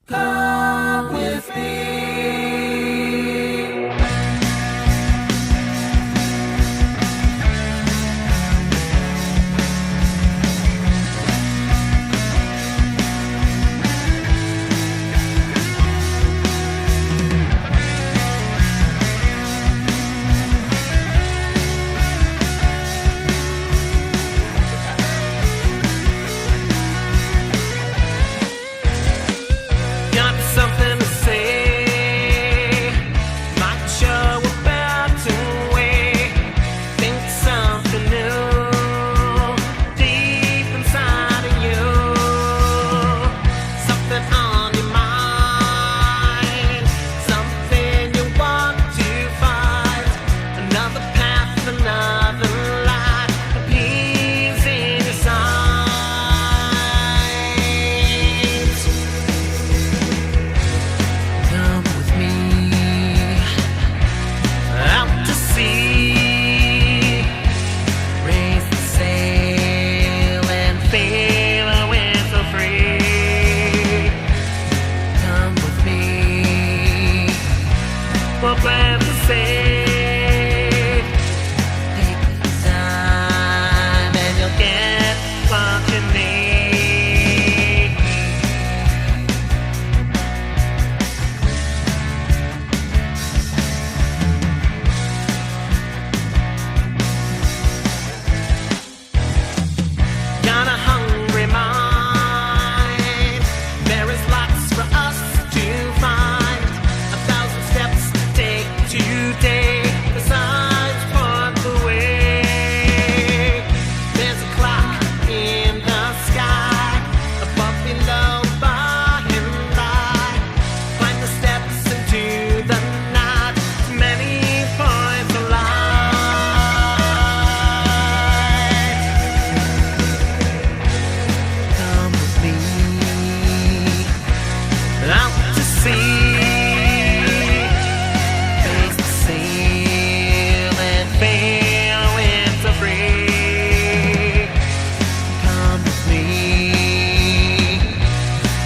Come with me. Got something to say. Might show about to wait. Think something new deep inside of you. Something on your mind. Something you want to find. Another path, another light. A peace in your sight. Come with me out to sea. Raise the sail and feel our winds so free. Come with me. We'll plan to save. Take the time and you'll get what you need. Got a hungry mind. There is lots for us to find. 1,000 steps to take today. The signs point the way. There's a clock in the sky, above, below, by and by. Climb the steps into the night. Many points of light. Come with me out to sea. Face the sail and feel winds so free. Come with me.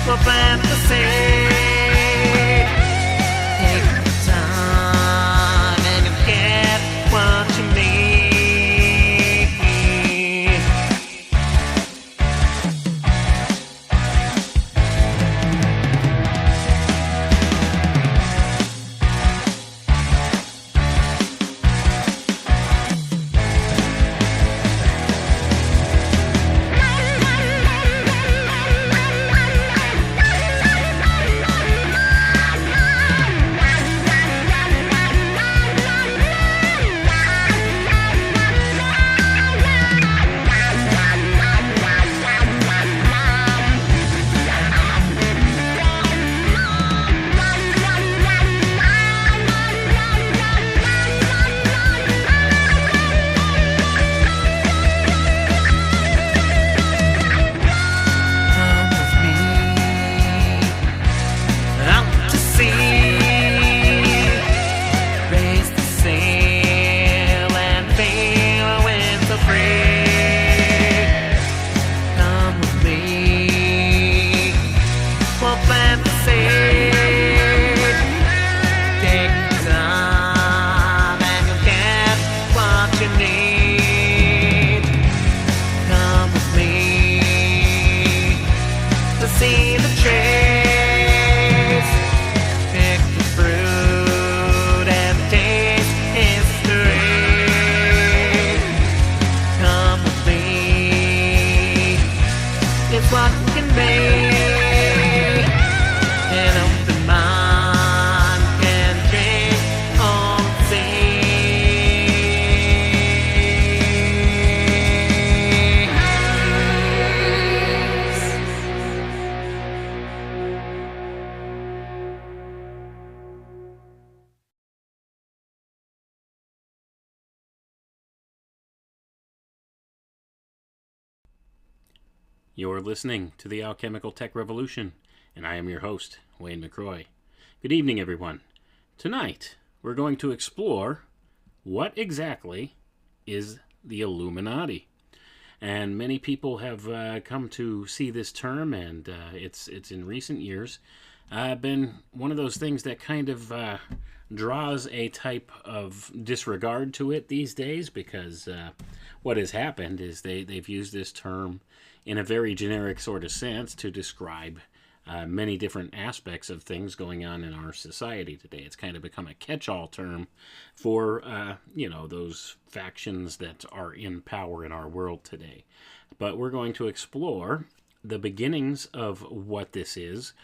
We'll plant the seed. Take the time and you'll get what you need. Come with me out to sea. Raise the sail and feel our winds so free. Come with me. We'll plant the seed. Take the time and you'll get what you need. Come with me to see the trees. Pick the fruit and taste history. Come with me. It's what can be. An open mind can drink all You're listening to the Alchemical Tech Revolution, and I am your host, Wayne McCroy. Good evening, everyone. Tonight, we're going to explore what exactly is the Illuminati. And many people have come to see this term, and it's in recent years been one of those things that kind of draws a type of disregard to it these days, because what has happened is they've used this term in a very generic sort of sense to describe many different aspects of things going on in our society today. It's kind of become a catch-all term for, those factions that are in power in our world today. But we're going to explore the beginnings of what this is,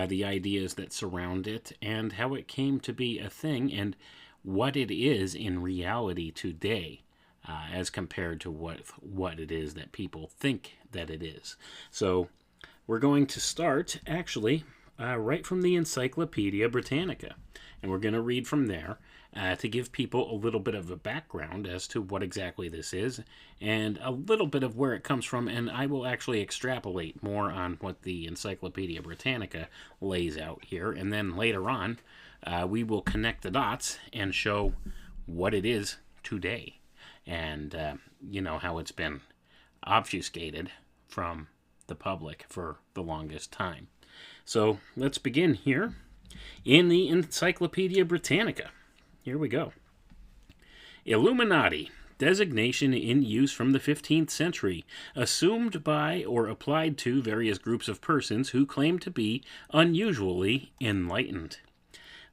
the ideas that surround it, and how it came to be a thing, and what it is in reality today, as compared to what it is that people think that it is. So we're going to start, actually, right from the Encyclopedia Britannica, and we're going to read from there to give people a little bit of a background as to what exactly this is, and a little bit of where it comes from, and I will actually extrapolate more on what the Encyclopedia Britannica lays out here, and then later on, we will connect the dots and show what it is today, and, how it's been obfuscated from the public for the longest time. So let's begin here in the Encyclopedia Britannica. Here we go. Illuminati, designation in use from the 15th century, assumed by or applied to various groups of persons who claim to be unusually enlightened.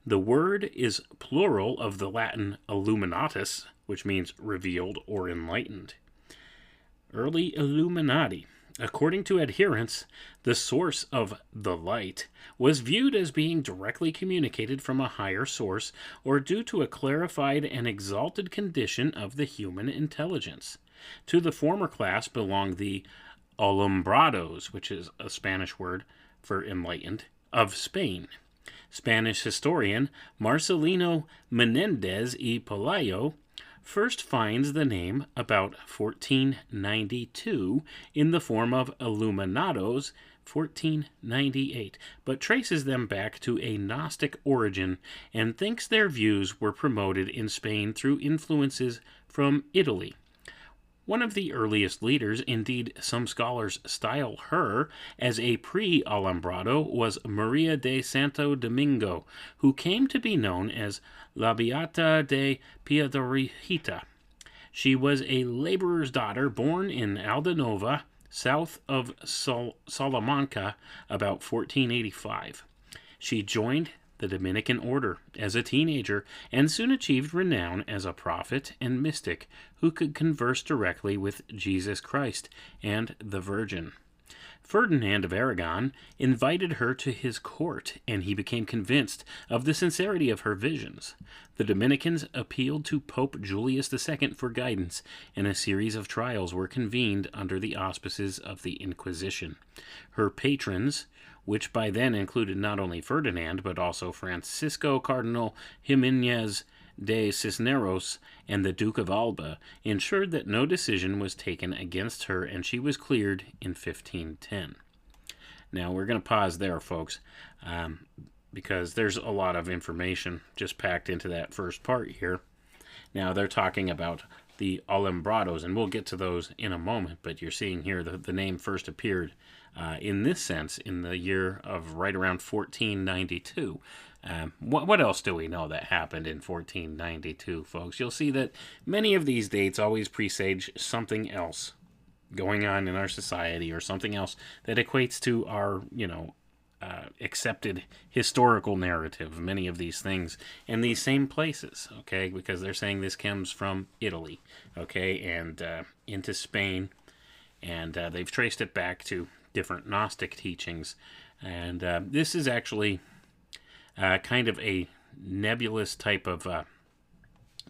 The word is plural of the Latin illuminatus, which means revealed or enlightened. Early Illuminati. According to adherents, the source of the light was viewed as being directly communicated from a higher source or due to a clarified and exalted condition of the human intelligence. To the former class belong the alumbrados, which is a Spanish word for enlightened, of Spain. Spanish historian Marcelino Menendez y Pelayo first finds the name about 1492 in the form of Illuminados 1498, but traces them back to a Gnostic origin and thinks their views were promoted in Spain through influences from Italy. One of the earliest leaders, indeed some scholars style her as a pre-Alumbrado, was Maria de Santo Domingo, who came to be known as La Beata de Piedrahita. She was a laborer's daughter born in Aldenova, south of Salamanca, about 1485. She joined the Dominican order as a teenager and soon achieved renown as a prophet and mystic who could converse directly with Jesus Christ and the Virgin. Ferdinand of Aragon invited her to his court, and he became convinced of the sincerity of her visions. The Dominicans appealed to Pope Julius II for guidance, and a series of trials were convened under the auspices of the Inquisition. Her patrons, which by then included not only Ferdinand, but also Francisco Cardinal Jimenez de Cisneros and the Duke of Alba, ensured that no decision was taken against her, and she was cleared in 1510. Now, we're going to pause there, folks, because there's a lot of information just packed into that first part here. Now, they're talking about the Alumbrados, and we'll get to those in a moment, but you're seeing here the name first appeared in this sense in the year of right around 1492. What else do we know that happened in 1492, folks? You'll see that many of these dates always presage something else going on in our society, or something else that equates to our, accepted historical narrative, many of these things in these same places, okay? Because they're saying this comes from Italy, okay, and into Spain, and they've traced it back to different Gnostic teachings, and this is actually kind of a nebulous type of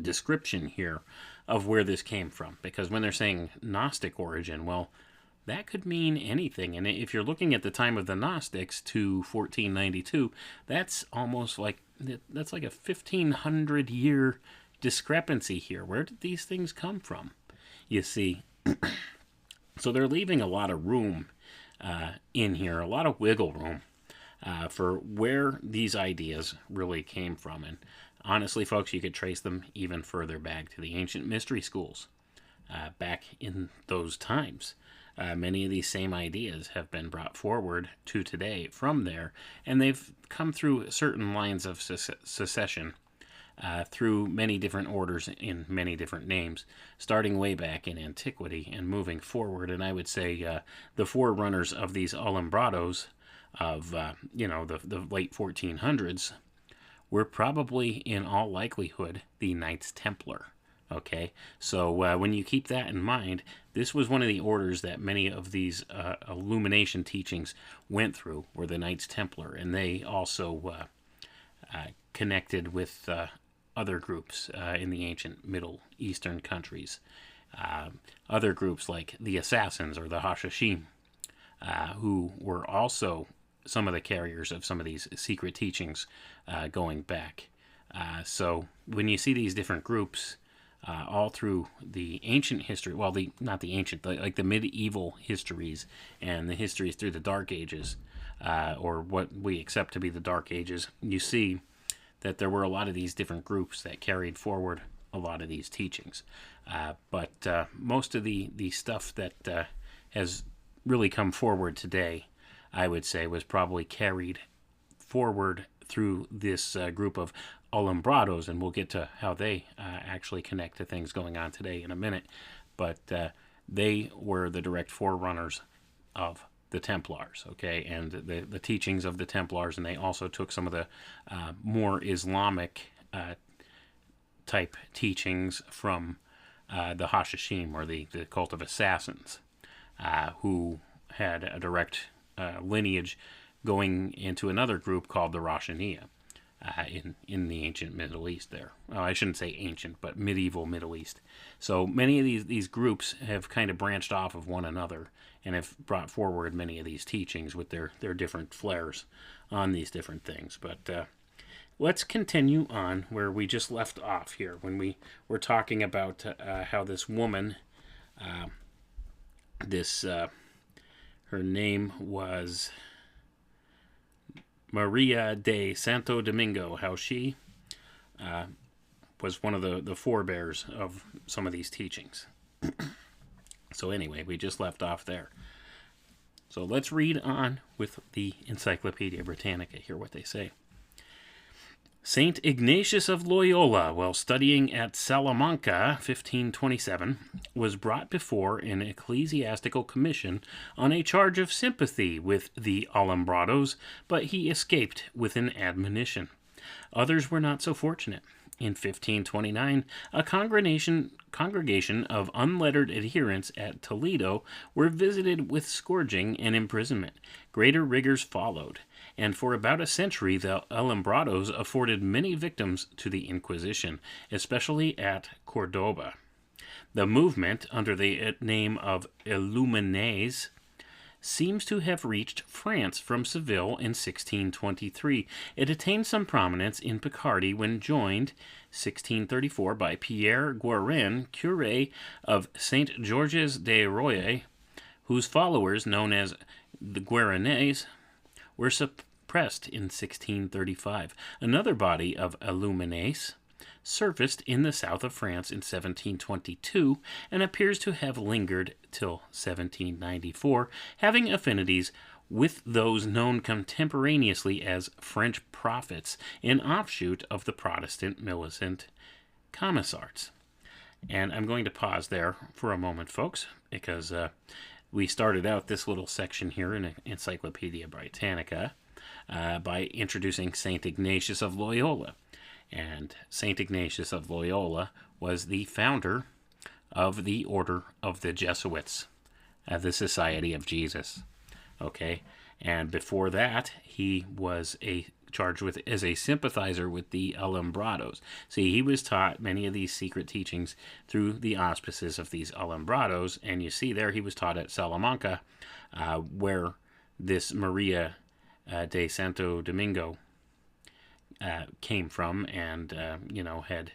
description here of where this came from, because when they're saying Gnostic origin, well, that could mean anything, and if you're looking at the time of the Gnostics to 1492, that's almost like, that's like a 1500 year discrepancy here. Where did these things come from, you see? So they're leaving a lot of room in here, a lot of wiggle room for where these ideas really came from. And honestly, folks, you could trace them even further back to the ancient mystery schools back in those times. Many of these same ideas have been brought forward to today from there, and they've come through certain lines of succession through many different orders in many different names, starting way back in antiquity and moving forward. And I would say the forerunners of these Alumbrados of the late 1400s were probably in all likelihood the Knights Templar. Okay, so when you keep that in mind, this was one of the orders that many of these illumination teachings went through, were the Knights Templar, and they also connected with other groups in the ancient Middle Eastern countries. Other groups like the Assassins or the Hashashim, who were also some of the carriers of some of these secret teachings going back. So when you see these different groups all through the ancient history, well, not the ancient, like the medieval histories and the histories through the Dark Ages, or what we accept to be the Dark Ages, you see that there were a lot of these different groups that carried forward a lot of these teachings. But most of the stuff that has really come forward today, I would say, was probably carried forward through this group of Alumbrados, and we'll get to how they actually connect to things going on today in a minute. But they were the direct forerunners of the Templars, okay, and the teachings of the Templars, and they also took some of the more Islamic type teachings from the Hashashim, or the cult of assassins, who had a direct lineage going into another group called the Roshaniya in the ancient Middle East there. Well, I shouldn't say ancient, but medieval Middle East. So many of these groups have kind of branched off of one another and have brought forward many of these teachings with their different flares on these different things. But let's continue on where we just left off here, when we were talking about how this woman, her name was Maria de Santo Domingo, how she was one of the forebears of some of these teachings. So anyway, we just left off there. So let's read on with the Encyclopedia Britannica, hear what they say. Saint Ignatius of Loyola, while studying at Salamanca, 1527, was brought before an ecclesiastical commission on a charge of sympathy with the Alumbrados, but he escaped with an admonition. Others were not so fortunate. In 1529, a congregation of unlettered adherents at Toledo were visited with scourging and imprisonment. Greater rigors followed, and for about a century the Alumbrados afforded many victims to the Inquisition, especially at Cordoba. The movement, under the name of Illuminates, seems to have reached France from Seville in 1623. It attained some prominence in Picardy when joined, 1634, by Pierre Guérin, curé of Saint Georges de Roye, whose followers, known as the Guérinais, were suppressed in 1635. Another body of Illuminates surfaced in the south of France in 1722 and appears to have lingered till 1794, having affinities with those known contemporaneously as French prophets, an offshoot of the Protestant militant Camisards. And I'm going to pause there for a moment, folks, because we started out this little section here in Encyclopedia Britannica by introducing St. Ignatius of Loyola. And St. Ignatius of Loyola was the founder of the Order of the Jesuits, the Society of Jesus. Okay, and before that, he was charged as a sympathizer with the Alumbrados. See, he was taught many of these secret teachings through the auspices of these Alumbrados, and you see there he was taught at Salamanca, where this Maria de Santo Domingo came from, and had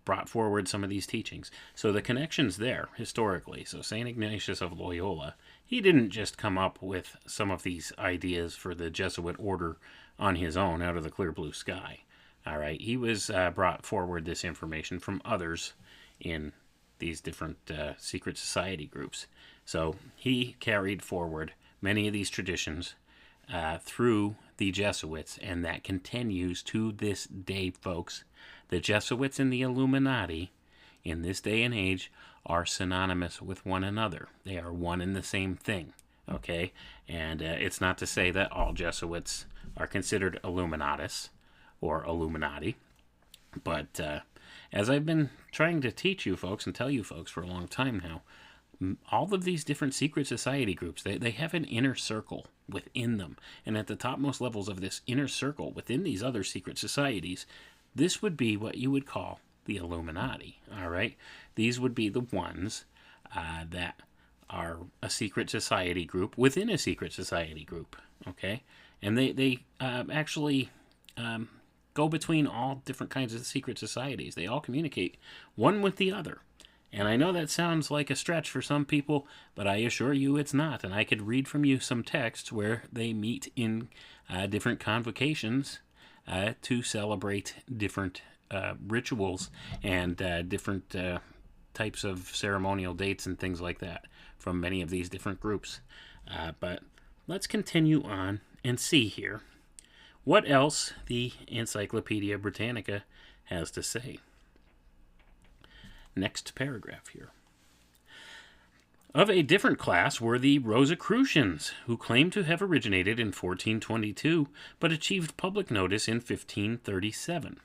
brought forward some of these teachings. So the connection's there historically. So St. Ignatius of Loyola, he didn't just come up with some of these ideas for the Jesuit order on his own out of the clear blue sky. All right, he was brought forward this information from others in these different secret society groups. So he carried forward many of these traditions through the Jesuits, and that continues to this day, folks. The Jesuits and the Illuminati in this day and age are synonymous with one another. They are one and the same thing, okay? And it's not to say that all Jesuits are considered Illuminatus or Illuminati, but as I've been trying to teach you folks and tell you folks for a long time now, all of these different secret society groups, they have an inner circle within them. And at the topmost levels of this inner circle within these other secret societies, this would be what you would call the Illuminati, all right? These would be the ones that are a secret society group within a secret society group, okay? And they actually go between all different kinds of secret societies. They all communicate one with the other. And I know that sounds like a stretch for some people, but I assure you it's not. And I could read from you some texts where they meet in different convocations to celebrate different rituals and different types of ceremonial dates and things like that from many of these different groups. But let's continue on and see here what else the Encyclopedia Britannica has to say. Next paragraph here. Of a different class were the Rosicrucians, who claimed to have originated in 1422, but achieved public notice in 1537.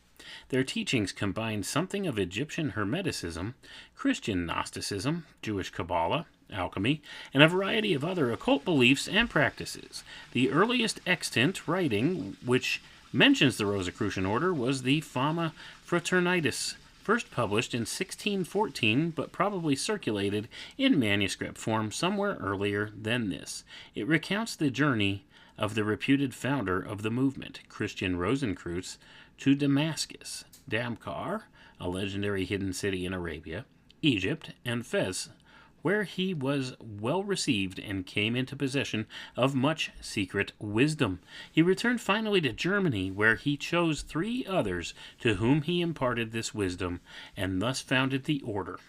Their teachings combined something of Egyptian Hermeticism, Christian Gnosticism, Jewish Kabbalah, alchemy, and a variety of other occult beliefs and practices. The earliest extant writing which mentions the Rosicrucian order was the Fama Fraternitas, first published in 1614, but probably circulated in manuscript form somewhere earlier than this. It recounts the journey of the reputed founder of the movement, Christian Rosenkreutz, to Damascus, Damcar, a legendary hidden city in Arabia, Egypt, and Fez, where he was well received and came into possession of much secret wisdom. He returned finally to Germany, where he chose 3 others to whom he imparted this wisdom, and thus founded the order.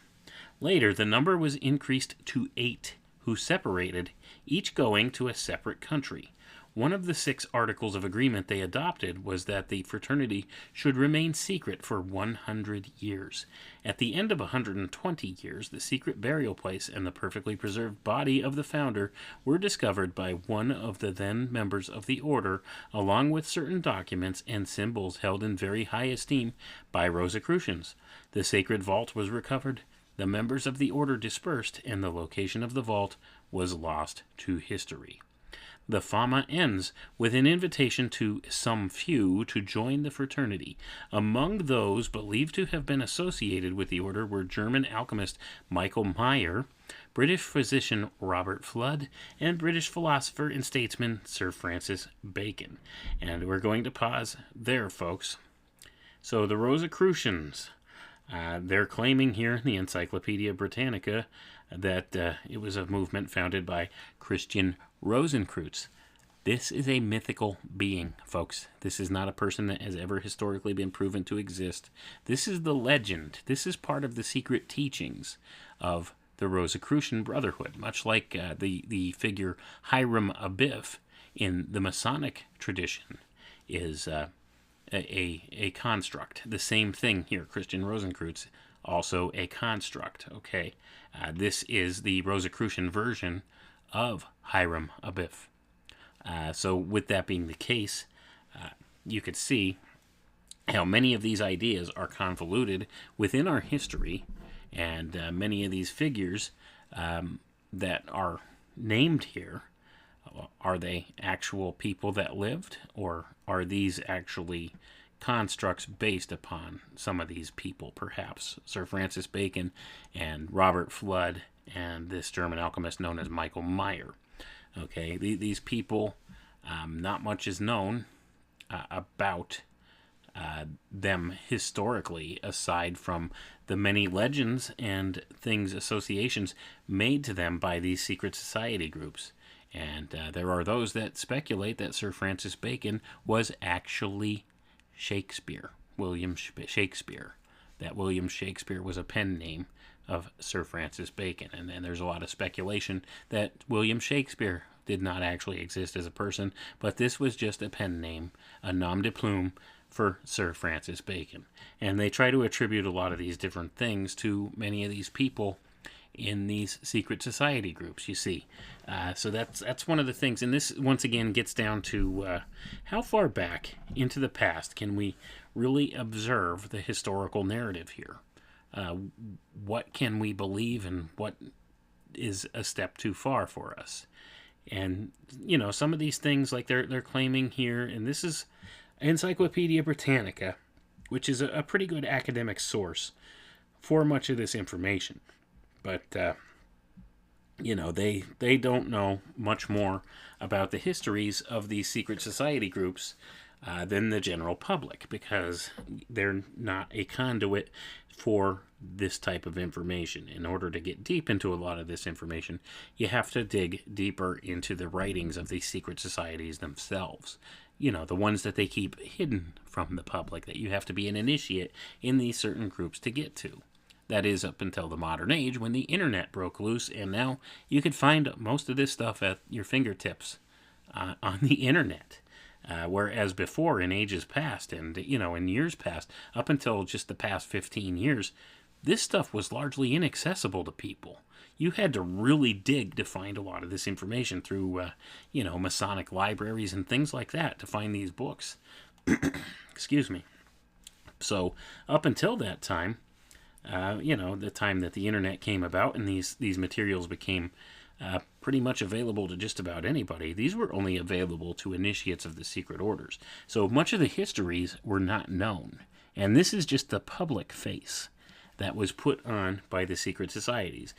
Later, the number was increased to 8, who separated, each going to a separate country. One of the 6 articles of agreement they adopted was that the fraternity should remain secret for 100 years. At the end of 120 years, the secret burial place and the perfectly preserved body of the founder were discovered by one of the then members of the order, along with certain documents and symbols held in very high esteem by Rosicrucians. The sacred vault was recovered, the members of the order dispersed, and the location of the vault was lost to history. The Fama ends with an invitation to some few to join the fraternity. Among those believed to have been associated with the order were German alchemist Michael Meyer, British physician Robert Fludd, and British philosopher and statesman Sir Francis Bacon. And we're going to pause there, folks. So the Rosicrucians, they're claiming here in the Encyclopedia Britannica that it was a movement founded by Christian Rosenkreutz. This is a mythical being, folks. This is not a person that has ever historically been proven to exist. This is the legend. This is part of the secret teachings of the Rosicrucian Brotherhood, much like the figure Hiram Abiff in the Masonic tradition is a construct. The same thing here, Christian Rosenkreutz, also a construct, okay? This is the Rosicrucian version of Hiram Abiff. So with that being the case, you could see how many of these ideas are convoluted within our history, and many of these figures that are named here, are they actual people that lived, or are these actually constructs based upon some of these people, perhaps Sir Francis Bacon and Robert Fludd and this German alchemist known as Michael Meyer? Okay, these people, not much is known about them historically, aside from the many legends and things, associations made to them by these secret society groups. And there are those that speculate that Sir Francis Bacon was actually Shakespeare, William Shakespeare. That William Shakespeare was a pen name of Sir Francis Bacon. And there's a lot of speculation that William Shakespeare did not actually exist as a person, but this was just a pen name, a nom de plume for Sir Francis Bacon. And they try to attribute a lot of these different things to many of these people in these secret society groups, you see. So that's one of the things. And this, once again, gets down to how far back into the past can we really observe the historical narrative here? What can we believe and what is a step too far for us? And, you know, some of these things, like they're claiming here, and this is Encyclopedia Britannica, which is a pretty good academic source for much of this information. But, you know, they don't know much more about the histories of these secret society groups than the general public, because they're not a conduit for this type of information. In order to get deep into a lot of this information, you have to dig deeper into the writings of these secret societies themselves. You know, the ones that they keep hidden from the public, that you have to be an initiate in these certain groups to get to. That is up until the modern age, when the internet broke loose, and now you could find most of this stuff at your fingertips on the internet. Whereas before, in ages past, and, you know, in years past, up until just the past 15 years, this stuff was largely inaccessible to people. You had to really dig to find a lot of this information through, you know, Masonic libraries and things like that to find these books. Excuse me. So up until that time, you know, the time that the internet came about and these materials became pretty much available to just about anybody, these were only available to initiates of the secret orders. So much of the histories were not known. And this is just the public face that was put on by the secret societies.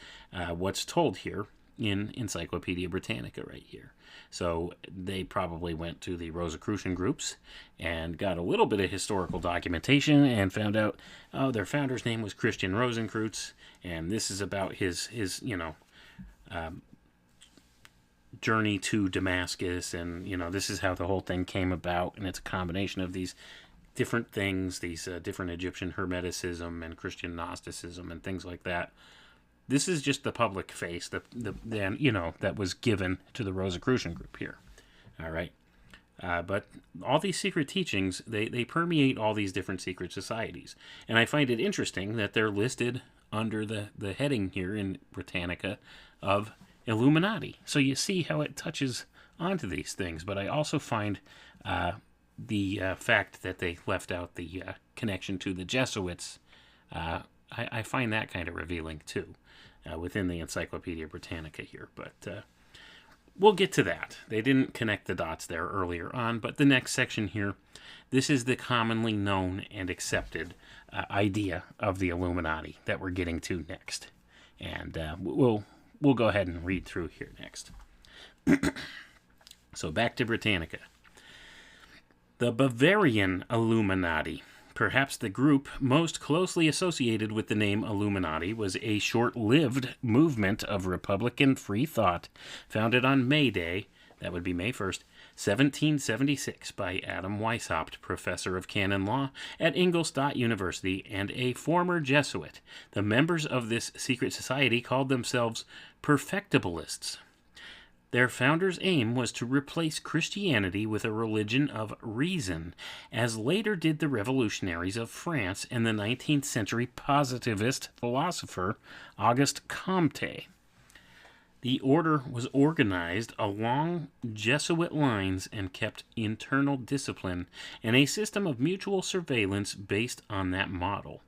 What's told here in Encyclopedia Britannica right here. So they probably went to the Rosicrucian groups and got a little bit of historical documentation and found out, oh, their founder's name was Christian Rosenkreutz, and this is about his you know, journey to Damascus, and, you know, this is how the whole thing came about, and it's a combination of these different things, these different Egyptian Hermeticism and Christian Gnosticism and things like that. This is just the public face that you know, that was given to the Rosicrucian group here. All right. But all these secret teachings, they permeate all these different secret societies. And I find it interesting that they're listed under the heading here in Britannica of Illuminati. So you see how it touches onto these things. But I also find the fact that they left out the connection to the Jesuits, I find that kind of revealing too, within the Encyclopedia Britannica here. But we'll get to that. They didn't connect the dots there earlier on, but the next section here, this is the commonly known and accepted idea of the Illuminati that we're getting to next. And we'll go ahead and read through here next. So back to Britannica. The Bavarian Illuminati, perhaps the group most closely associated with the name Illuminati, was a short-lived movement of Republican free thought founded on May Day, that would be May 1st, 1776, by Adam Weishaupt, professor of canon law at Ingolstadt University and a former Jesuit. The members of this secret society called themselves Perfectibilists. Their founder's aim was to replace Christianity with a religion of reason, as later did the revolutionaries of France and the 19th century positivist philosopher Auguste Comte. The order was organized along Jesuit lines and kept internal discipline and a system of mutual surveillance based on that model.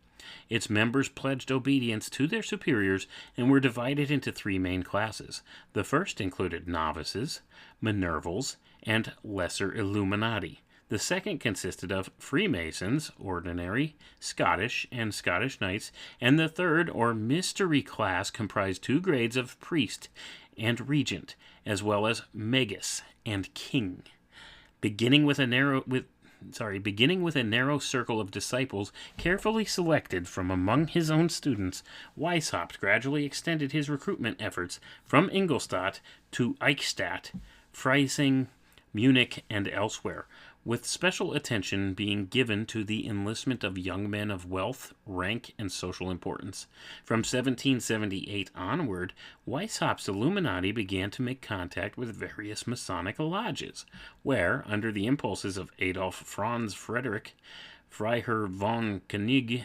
Its members pledged obedience to their superiors and were divided into three main classes. The first included novices, Minervals, and lesser Illuminati. The second consisted of Freemasons, ordinary, Scottish, and Scottish Knights, and the third, or mystery class, comprised two grades of priest and regent, as well as magus and king. Beginning with a narrow circle of disciples carefully selected from among his own students, Weishaupt gradually extended his recruitment efforts from Ingolstadt to Eichstätt, Freising, Munich, and elsewhere, with special attention being given to the enlistment of young men of wealth, rank, and social importance. From 1778 onward, Weishaupt's Illuminati began to make contact with various Masonic lodges, where, under the impulses of Adolf Franz Frederick Freiherr von Koenig,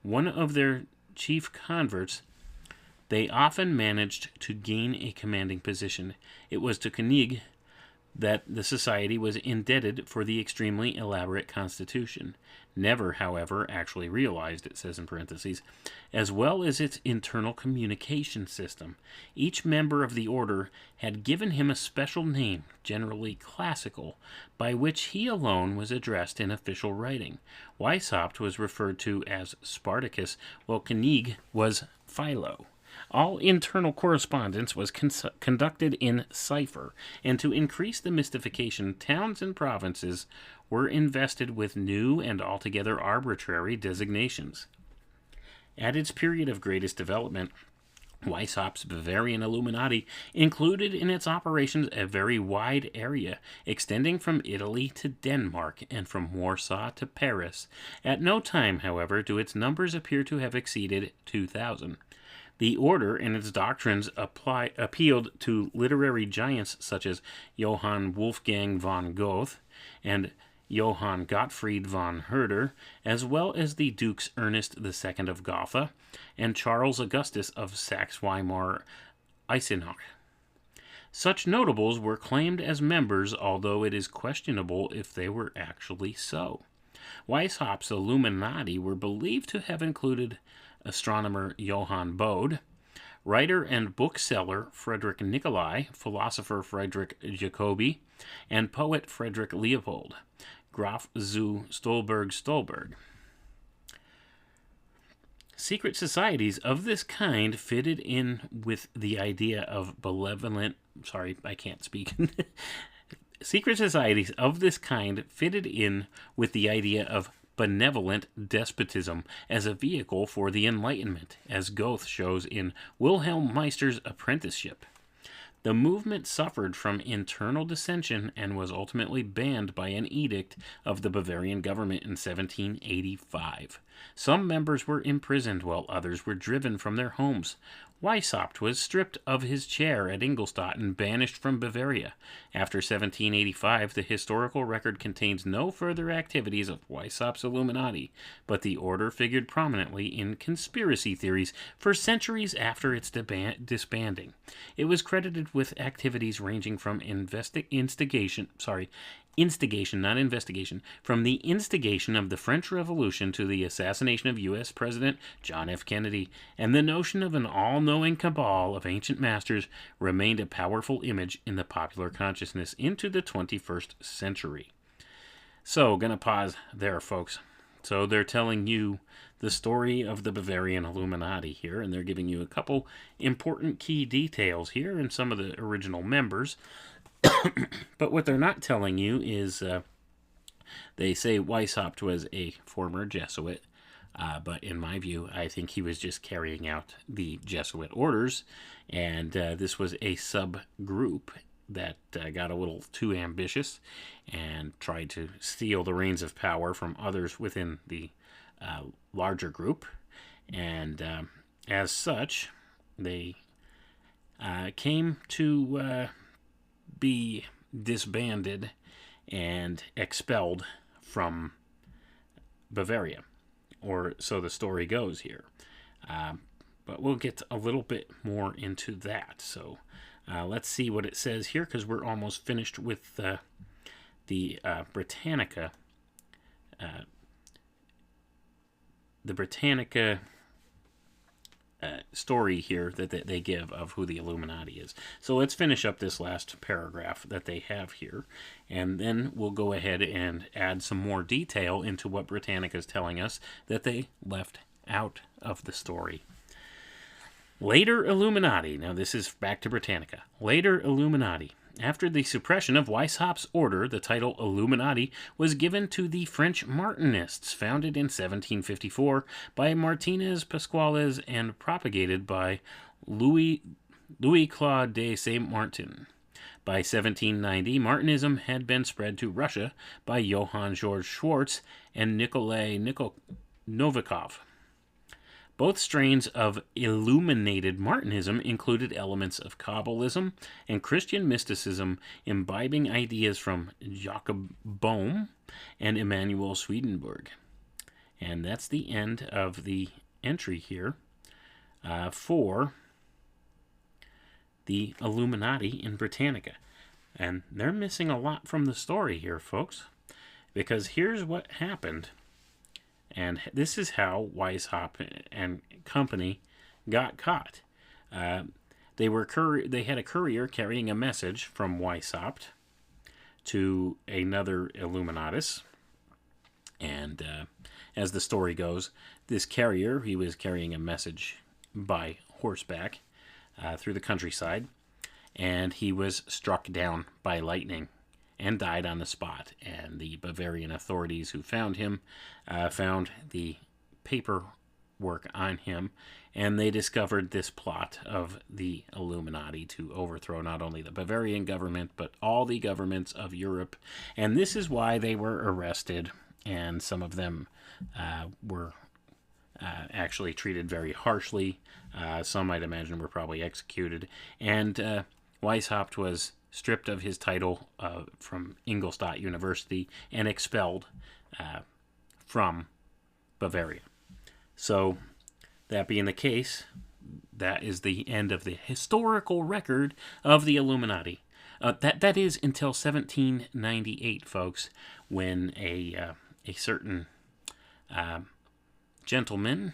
one of their chief converts, they often managed to gain a commanding position. It was to Koenig that the society was indebted for the extremely elaborate constitution, never, however, actually realized, it says in parentheses, as well as its internal communication system. Each member of the order had given him a special name, generally classical, by which he alone was addressed in official writing. Weishaupt was referred to as Spartacus, while Koenig was Philo. All internal correspondence was conducted in cipher, and to increase the mystification, towns and provinces were invested with new and altogether arbitrary designations. At its period of greatest development, Weishaupt's Bavarian Illuminati included in its operations a very wide area, extending from Italy to Denmark and from Warsaw to Paris. At no time, however, do its numbers appear to have exceeded 2,000. The order and its doctrines appealed to literary giants such as Johann Wolfgang von Goethe and Johann Gottfried von Herder, as well as the Dukes Ernest II of Gotha and Charles Augustus of Saxe-Weimar-Eisenach. Such notables were claimed as members, although it is questionable if they were actually so. Weishaupt's Illuminati were believed to have included astronomer Johann Bode, writer and bookseller Friedrich Nicolai, philosopher Friedrich Jacobi, and poet Friedrich Leopold, Graf zu Stolberg. Secret societies of this kind fitted in with the idea of benevolent... Sorry, I can't speak. Secret societies of this kind fitted in with the idea of benevolent despotism as a vehicle for the Enlightenment, as Goethe shows in Wilhelm Meister's Apprenticeship. The movement suffered from internal dissension and was ultimately banned by an edict of the Bavarian government in 1785. Some members were imprisoned while others were driven from their homes. Weishaupt was stripped of his chair at Ingolstadt and banished from Bavaria. After 1785, the historical record contains no further activities of Weishaupt's Illuminati, but the order figured prominently in conspiracy theories for centuries after its disbanding. It was credited with activities ranging from instigation, not investigation, from the instigation of the French Revolution to the assassination of U.S. President John F. Kennedy, and the notion of an all-knowing cabal of ancient masters remained a powerful image in the popular consciousness into the 21st century. So, gonna pause there, folks. So they're telling you the story of the Bavarian Illuminati here, and they're giving you a couple important key details here and some of the original members. But what they're not telling you is they say Weishaupt was a former Jesuit, but in my view, I think he was just carrying out the Jesuit orders, and this was a subgroup that got a little too ambitious and tried to steal the reins of power from others within the larger group, and as such, they came to be disbanded and expelled from Bavaria, or so the story goes here. But we'll get a little bit more into that. So let's see what it says here, because we're almost finished with the Britannica. The Britannica story here that they give of who the Illuminati is. So let's finish up this last paragraph that they have here, and then we'll go ahead and add some more detail into what Britannica is telling us that they left out of the story. Later Illuminati. Now this is back to Britannica. Later Illuminati. After the suppression of Weishaupt's order, the title Illuminati was given to the French Martinists, founded in 1754 by Martinez Pasquales and propagated by Louis Claude de Saint-Martin. By 1790, Martinism had been spread to Russia by Johann Georg Schwartz and Nikolai Novikov. Both strains of illuminated Martinism included elements of Kabbalism and Christian mysticism, imbibing ideas from Jacob Boehme and Emanuel Swedenborg. And that's the end of the entry here for the Illuminati in Britannica. And they're missing a lot from the story here, folks, because here's what happened. And this is how Weishaupt and company got caught. They had a courier carrying a message from Weishaupt to another Illuminatus. And as the story goes, this carrier, he was carrying a message by horseback through the countryside, and he was struck down by lightning and died on the spot. And the Bavarian authorities who found him found the paperwork on him, and they discovered this plot of the Illuminati to overthrow not only the Bavarian government, but all the governments of Europe. And this is why they were arrested, and some of them were actually treated very harshly. Some, I'd imagine, were probably executed. And Weishaupt was stripped of his title from Ingolstadt University and expelled from Bavaria. So, that being the case, that is the end of the historical record of the Illuminati. That is until 1798, folks, when a certain gentleman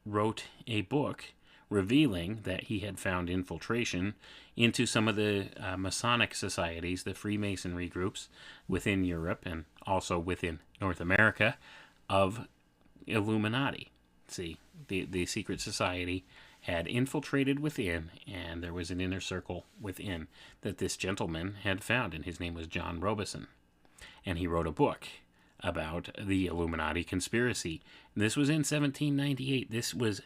wrote a book revealing that he had found infiltration into some of the Masonic societies, the Freemasonry groups within Europe and also within North America of Illuminati. See, the secret society had infiltrated within, and there was an inner circle within that this gentleman had found, and his name was John Robison. And he wrote a book about the Illuminati conspiracy. And this was in 1798. This was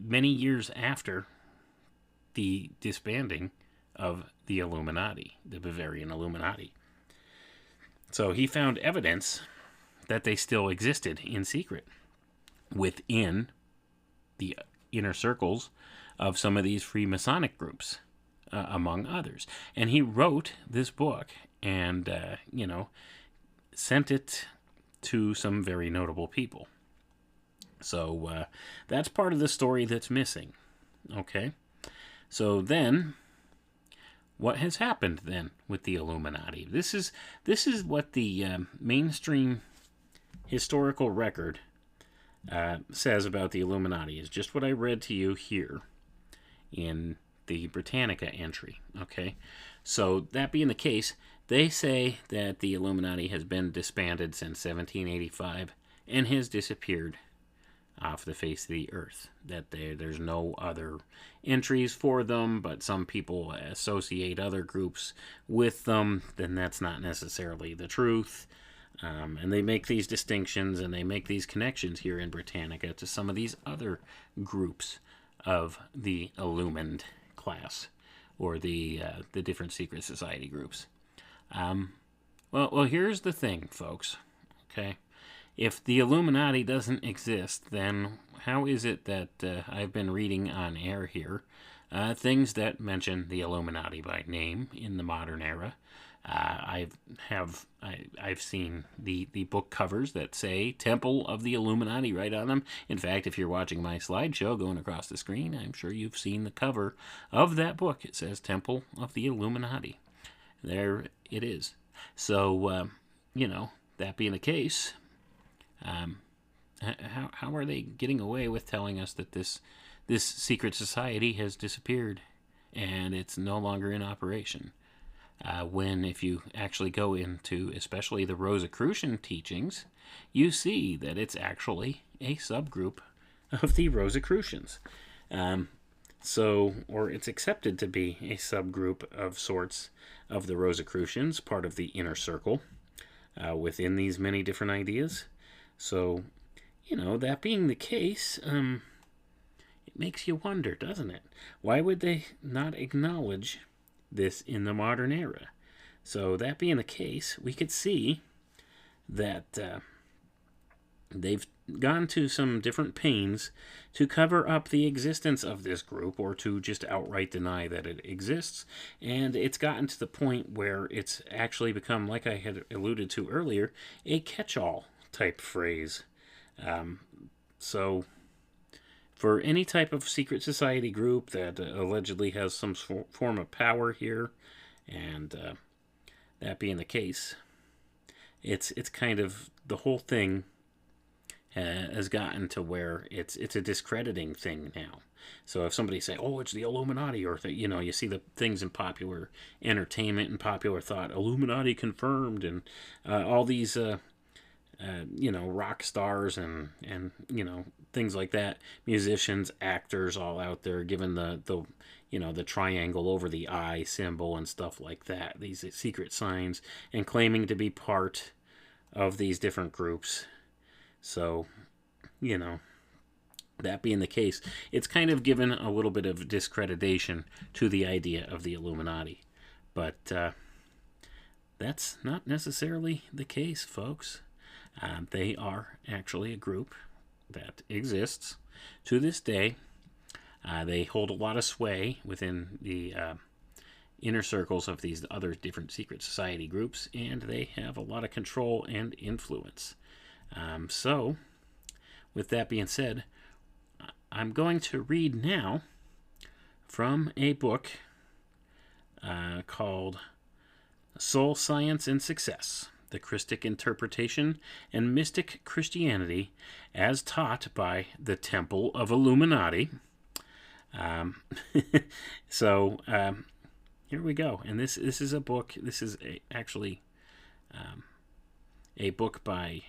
many years after the disbanding of the Illuminati, the Bavarian Illuminati. So he found evidence that they still existed in secret within the inner circles of some of these Freemasonic groups, among others. And he wrote this book and, sent it to some very notable people. So that's part of the story that's missing. Okay? So then, what has happened then with the Illuminati? This is what the mainstream historical record says about the Illuminati. Is just what I read to you here in the Britannica entry. Okay? So that being the case, they say that the Illuminati has been disbanded since 1785 and has disappeared off the face of the earth. That there's no other entries for them, but some people associate other groups with them. Then that's not necessarily the truth. And they make these distinctions and they make these connections here in Britannica to some of these other groups of the illumined class, or the different secret society groups. Well, here's the thing, folks. Okay, if the Illuminati doesn't exist, then how is it that I've been reading on air here things that mention the Illuminati by name in the modern era? I've seen the book covers that say Temple of the Illuminati right on them. In fact, if you're watching my slideshow going across the screen, I'm sure you've seen the cover of that book. It says Temple of the Illuminati. There it is. So, that being the case, how are they getting away with telling us that this secret society has disappeared and it's no longer in operation? When if you actually go into especially the Rosicrucian teachings, you see that it's actually a subgroup of the Rosicrucians. Or it's accepted to be a subgroup of sorts of the Rosicrucians, part of the inner circle within these many different ideas. So, that being the case, it makes you wonder, doesn't it? Why would they not acknowledge this in the modern era. So that being the case, we could see that they've gone to some different pains to cover up the existence of this group, or to just outright deny that it exists. And it's gotten to the point where it's actually become, like I had alluded to earlier, a catch-all type phrase. So for any type of secret society group that allegedly has some form of power here, and that being the case, it's kind of, the whole thing has gotten to where it's a discrediting thing now. So if somebody say, "Oh, it's the Illuminati," or you see the things in popular entertainment and popular thought, Illuminati confirmed, and all these rock stars and things like that, musicians, actors, all out there giving the triangle over the eye symbol and stuff like that, these secret signs, and claiming to be part of these different groups. So, that being the case, it's kind of given a little bit of discreditation to the idea of the Illuminati. But that's not necessarily the case, folks. They are actually a group that exists to this day. They hold a lot of sway within the inner circles of these other different secret society groups, and they have a lot of control and influence. So, with that being said, I'm going to read now from a book called Soul Science and Success: The Christic Interpretation and Mystic Christianity as Taught by the Temple of Illuminati. So, here we go. And this is a book. This is actually a book by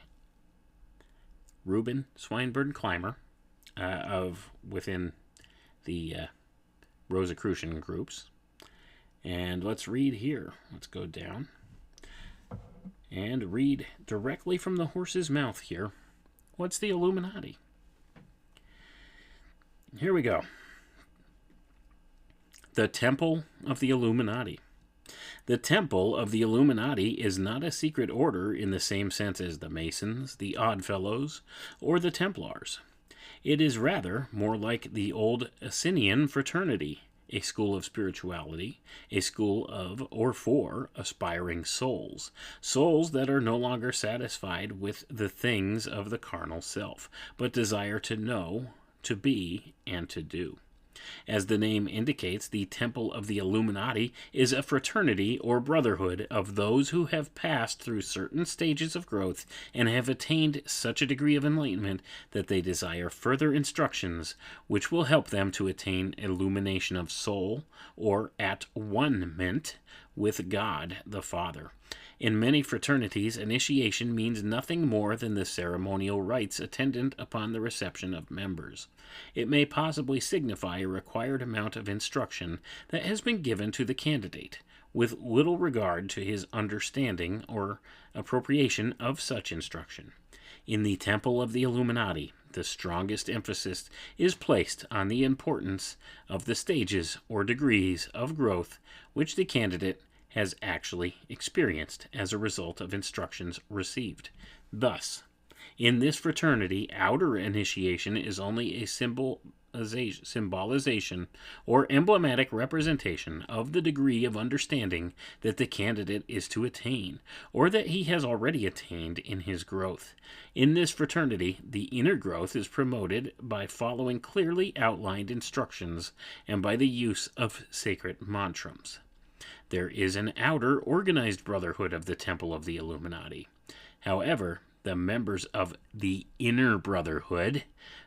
Reuben Swinburne Clymer within the Rosicrucian groups. And let's read here. Let's go down and read directly from the horse's mouth here. What's the Illuminati? Here we go. The Temple of the Illuminati. The Temple of the Illuminati is not a secret order in the same sense as the Masons, the Oddfellows, or the Templars. It is rather more like the old Essenian fraternity, a school of spirituality, a school of or for aspiring souls, souls that are no longer satisfied with the things of the carnal self, but desire to know, to be, and to do. As the name indicates, the Temple of the Illuminati is a fraternity or brotherhood of those who have passed through certain stages of growth and have attained such a degree of enlightenment that they desire further instructions which will help them to attain illumination of soul, or at one-ment with God the Father. In many fraternities, initiation means nothing more than the ceremonial rites attendant upon the reception of members. It may possibly signify a required amount of instruction that has been given to the candidate, with little regard to his understanding or appropriation of such instruction. In the Temple of the Illuminati, the strongest emphasis is placed on the importance of the stages or degrees of growth which the candidate has actually experienced as a result of instructions received. Thus, in this fraternity, outer initiation is only a symbolization or emblematic representation of the degree of understanding that the candidate is to attain, or that he has already attained in his growth. In this fraternity, the inner growth is promoted by following clearly outlined instructions and by the use of sacred mantras. There is an outer organized brotherhood of the Temple of the Illuminati. However, the members of the inner brotherhood,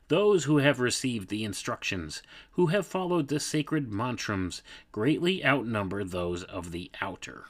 those who have received the instructions, who have followed the sacred mantras, greatly outnumber those of the outer.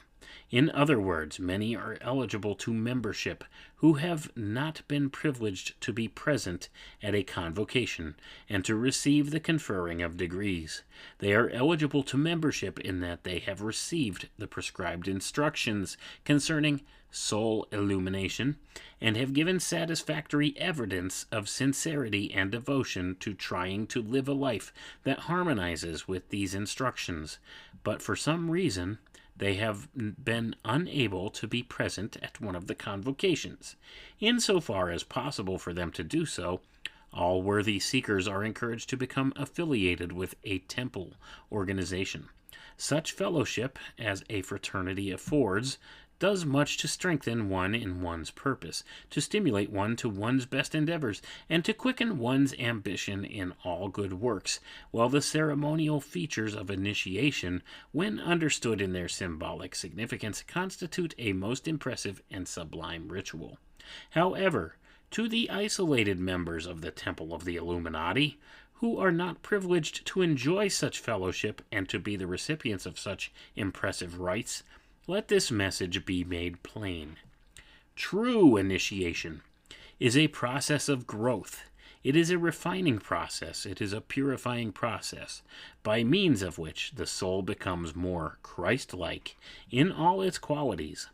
In other words, many are eligible to membership who have not been privileged to be present at a convocation and to receive the conferring of degrees. They are eligible to membership in that they have received the prescribed instructions concerning soul illumination and have given satisfactory evidence of sincerity and devotion to trying to live a life that harmonizes with these instructions, but for some reason they have been unable to be present at one of the convocations. Insofar as possible for them to do so, all worthy seekers are encouraged to become affiliated with a temple organization. Such fellowship, as a fraternity affords, does much to strengthen one in one's purpose, to stimulate one to one's best endeavors, and to quicken one's ambition in all good works, while the ceremonial features of initiation, when understood in their symbolic significance, constitute a most impressive and sublime ritual. However, to the isolated members of the Temple of the Illuminati, who are not privileged to enjoy such fellowship and to be the recipients of such impressive rites, let this message be made plain. True initiation is a process of growth. It is a refining process. It is a purifying process, by means of which the soul becomes more Christ-like in all its qualities.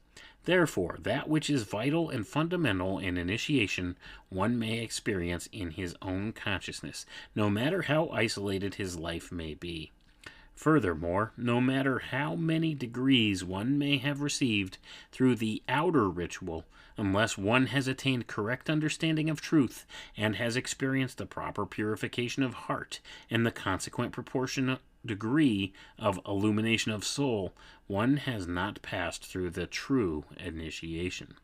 Therefore, that which is vital and fundamental in initiation one may experience in his own consciousness, no matter how isolated his life may be. Furthermore, no matter how many degrees one may have received through the outer ritual, unless one has attained correct understanding of truth and has experienced the proper purification of heart and the consequent proportionate degree of illumination of soul, one has not passed through the true initiation.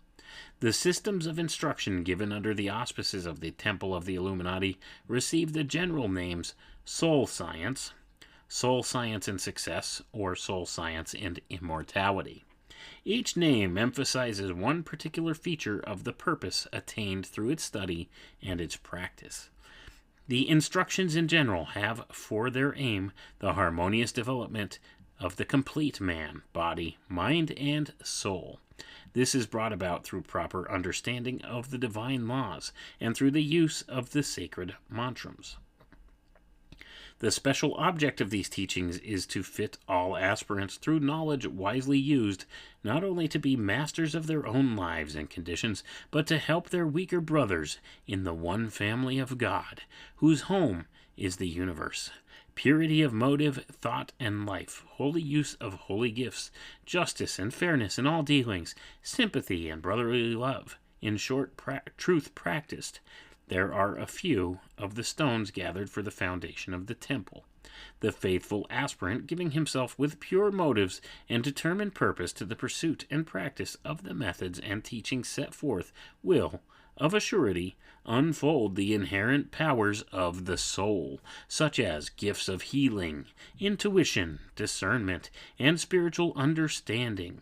The systems of instruction given under the auspices of the Temple of the Illuminati receive the general names Soul Science and Success, or Soul Science and Immortality. Each name emphasizes one particular feature of the purpose attained through its study and its practice. The instructions in general have for their aim the harmonious development of the complete man, body, mind, and soul. This is brought about through proper understanding of the divine laws and through the use of the sacred mantras. The special object of these teachings is to fit all aspirants through knowledge wisely used, not only to be masters of their own lives and conditions, but to help their weaker brothers in the one family of God, whose home is the universe. Purity of motive, thought, and life, holy use of holy gifts, justice and fairness in all dealings, sympathy and brotherly love, in short, truth practiced. There are a few of the stones gathered for the foundation of the temple. The faithful aspirant, giving himself with pure motives and determined purpose to the pursuit and practice of the methods and teachings set forth, will, of a surety, unfold the inherent powers of the soul, such as gifts of healing, intuition, discernment, and spiritual understanding.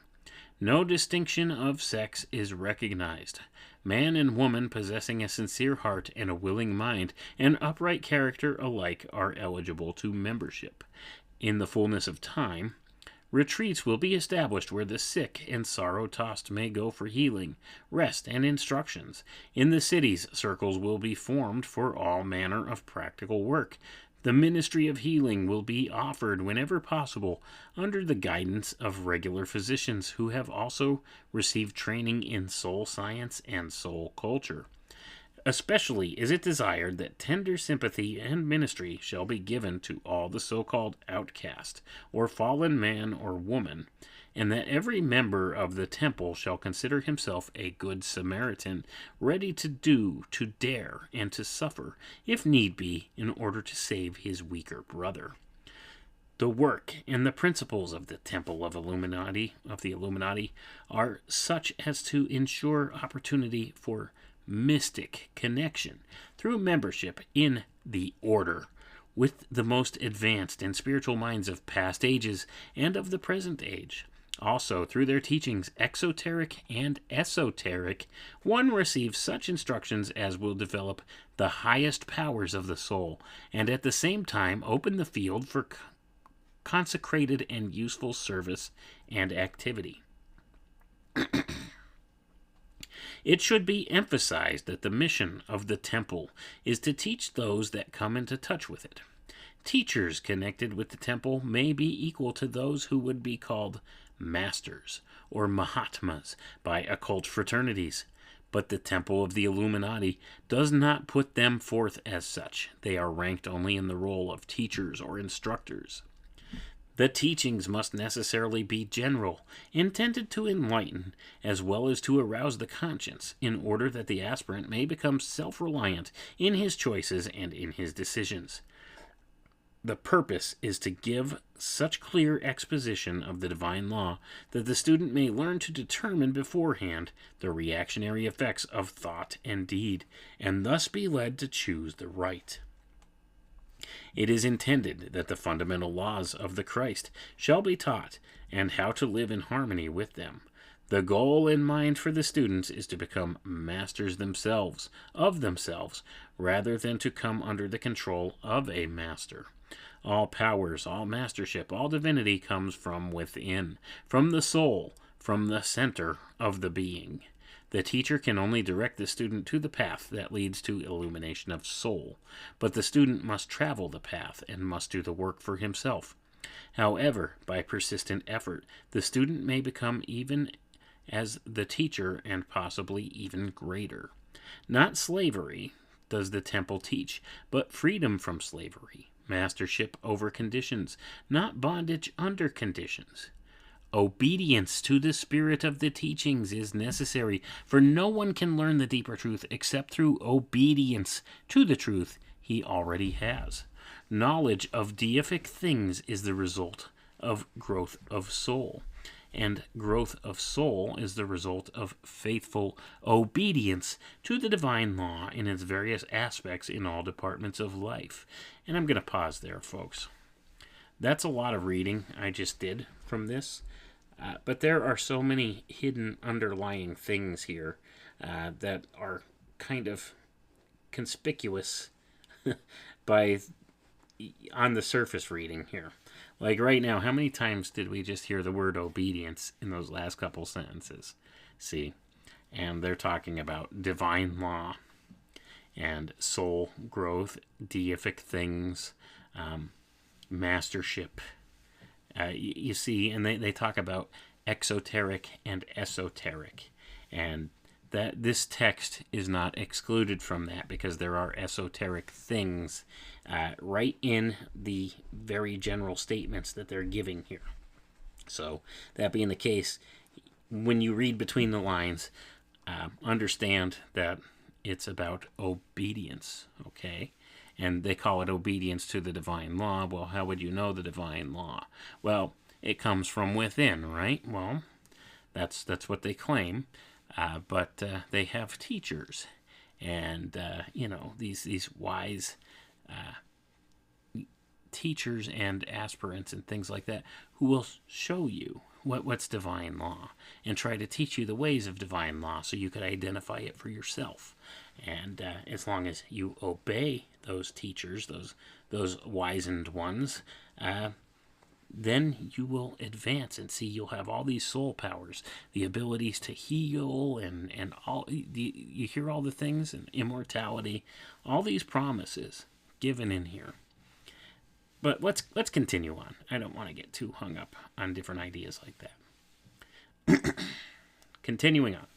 No distinction of sex is recognized. Man and woman possessing a sincere heart and a willing mind and upright character alike are eligible to membership. In the fullness of time, retreats will be established where the sick and sorrow-tossed may go for healing, rest, and instructions. In the cities, circles will be formed for all manner of practical work. The ministry of healing will be offered whenever possible under the guidance of regular physicians who have also received training in soul science and soul culture. Especially is it desired that tender sympathy and ministry shall be given to all the so-called outcast, or fallen man or woman, and that every member of the temple shall consider himself a good Samaritan, ready to do, to dare, and to suffer, if need be, in order to save his weaker brother. The work and the principles of the Temple of the Illuminati are such as to ensure opportunity for mystic connection through membership in the order with the most advanced and spiritual minds of past ages and of the present age. Also, through their teachings, exoteric and esoteric, one receives such instructions as will develop the highest powers of the soul, and at the same time open the field for consecrated and useful service and activity. It should be emphasized that the mission of the temple is to teach those that come into touch with it. Teachers connected with the temple may be equal to those who would be called masters or mahatmas by occult fraternities, but the temple of the Illuminati does not put them forth as such. They are ranked only in the role of teachers or instructors. The teachings must necessarily be general, intended to enlighten, as well as to arouse the conscience, in order that the aspirant may become self-reliant in his choices and in his decisions. The purpose is to give such clear exposition of the divine law that the student may learn to determine beforehand the reactionary effects of thought and deed, and thus be led to choose the right. It is intended that the fundamental laws of the Christ shall be taught, and how to live in harmony with them. The goal in mind for the students is to become masters themselves, of themselves, rather than to come under the control of a master. All powers, all mastership, all divinity comes from within, from the soul, from the center of the being. The teacher can only direct the student to the path that leads to illumination of soul, but the student must travel the path and must do the work for himself. However, by persistent effort, the student may become even as the teacher and possibly even greater. Not slavery does the temple teach, but freedom from slavery, mastership over conditions, not bondage under conditions. Obedience to the spirit of the teachings is necessary, for no one can learn the deeper truth except through obedience to the truth he already has. Knowledge of deific things is the result of growth of soul, and growth of soul is the result of faithful obedience to the divine law in its various aspects in all departments of life. And I'm going to pause there, folks. That's a lot of reading I just did from this. But there are so many hidden underlying things here that are kind of conspicuous on the surface reading here. Like right now, how many times did we just hear the word obedience in those last couple sentences? See? And they're talking about divine law and soul growth, deific things, mastership. You see, and they talk about exoteric and esoteric, and that this text is not excluded from that, because there are esoteric things right in the very general statements that they're giving here. So that being the case, when you read between the lines, understand that it's about obedience, okay? And they call it obedience to the divine law. Well, how would you know the divine law? Well, it comes from within, right? Well, that's what they claim. But they have teachers, and these wise teachers and aspirants and things like that, who will show you what's divine law and try to teach you the ways of divine law so you could identify it for yourself. And as long as you obey those teachers, those wizened ones, then you will advance and see you'll have all these soul powers, the abilities to heal, and all. You hear all the things, and immortality, all these promises given in here. But let's continue on. I don't want to get too hung up on different ideas like that. Continuing on.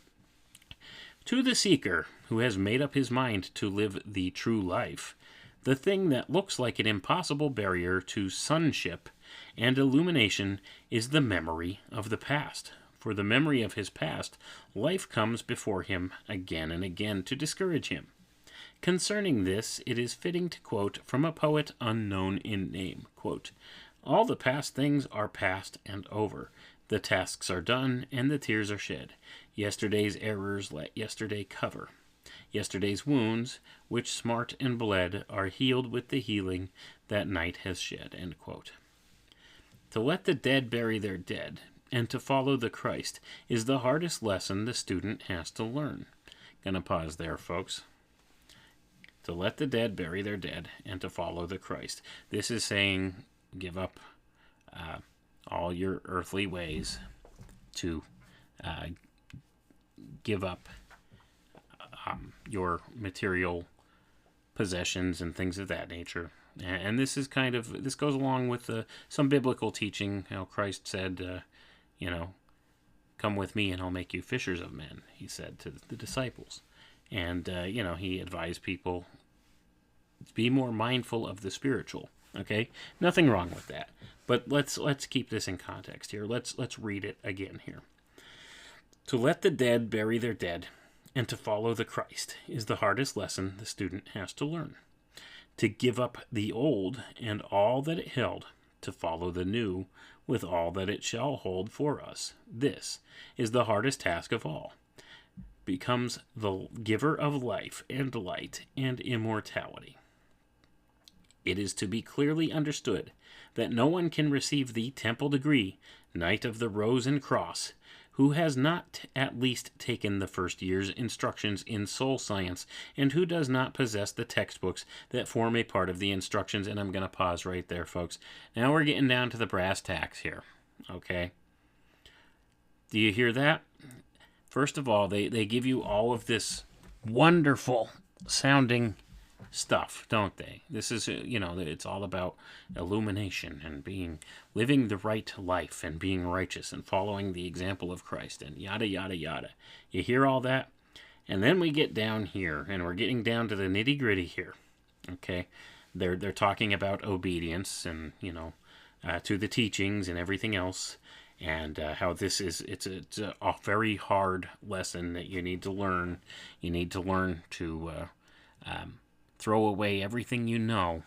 To the seeker who has made up his mind to live the true life, the thing that looks like an impossible barrier to sonship and illumination is the memory of the past. For the memory of his past, life comes before him again and again to discourage him. Concerning this, it is fitting to quote from a poet unknown in name, quote, "All the past things are past and over. The tasks are done, and the tears are shed. Yesterday's errors let yesterday cover. Yesterday's wounds, which smart and bled, are healed with the healing that night has shed." End quote. To let the dead bury their dead, and to follow the Christ, is the hardest lesson the student has to learn. Gonna pause there, folks. To let the dead bury their dead, and to follow the Christ. This is saying, give up all your earthly ways to give up your material possessions and things of that nature. And this is this goes along with some biblical teaching. How Christ said, come with me and I'll make you fishers of men, he said to the disciples. And, he advised people to be more mindful of the spiritual. Okay? Nothing wrong with that. But let's keep this in context here. Let's read it again here. To let the dead bury their dead and to follow the Christ is the hardest lesson the student has to learn. To give up the old and all that it held, to follow the new with all that it shall hold for us. This is the hardest task of all. Becomes the giver of life and light and immortality. It is to be clearly understood that no one can receive the temple degree, Knight of the Rose and Cross, who has not at least taken the first year's instructions in soul science, and who does not possess the textbooks that form a part of the instructions. And I'm going to pause right there, folks. Now we're getting down to the brass tacks here, okay? Do you hear that? First of all, they give you all of this wonderful sounding stuff, don't they? This is, it's all about illumination and living the right life and being righteous and following the example of Christ and yada, yada, yada. You hear all that? And then we get down here, and we're getting down to the nitty gritty here, okay? They're talking about obedience and, to the teachings and everything else, and how it's a very hard lesson that you need to learn. You need to learn to throw away everything you know,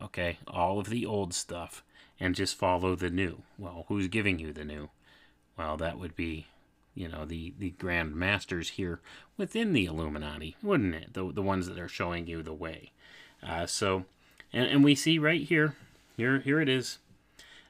okay, all of the old stuff, and just follow the new. Well, who's giving you the new? Well, that would be, the grand masters here within the Illuminati, wouldn't it? The ones that are showing you the way. And we see right here it is.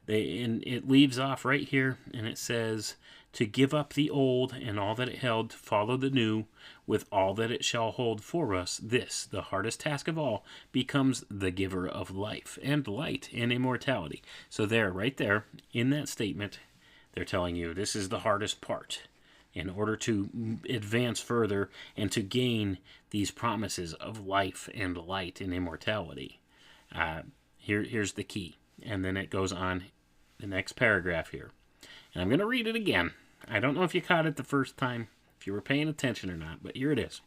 It leaves off right here, and it says, to give up the old and all that it held, to follow the new with all that it shall hold for us. This, the hardest task of all, becomes the giver of life and light and immortality. So right there, in that statement, they're telling you this is the hardest part. In order to advance further and to gain these promises of life and light and immortality. Here's the key. And then it goes on the next paragraph here. And I'm going to read it again. I don't know if you caught it the first time, if you were paying attention or not, but here it is.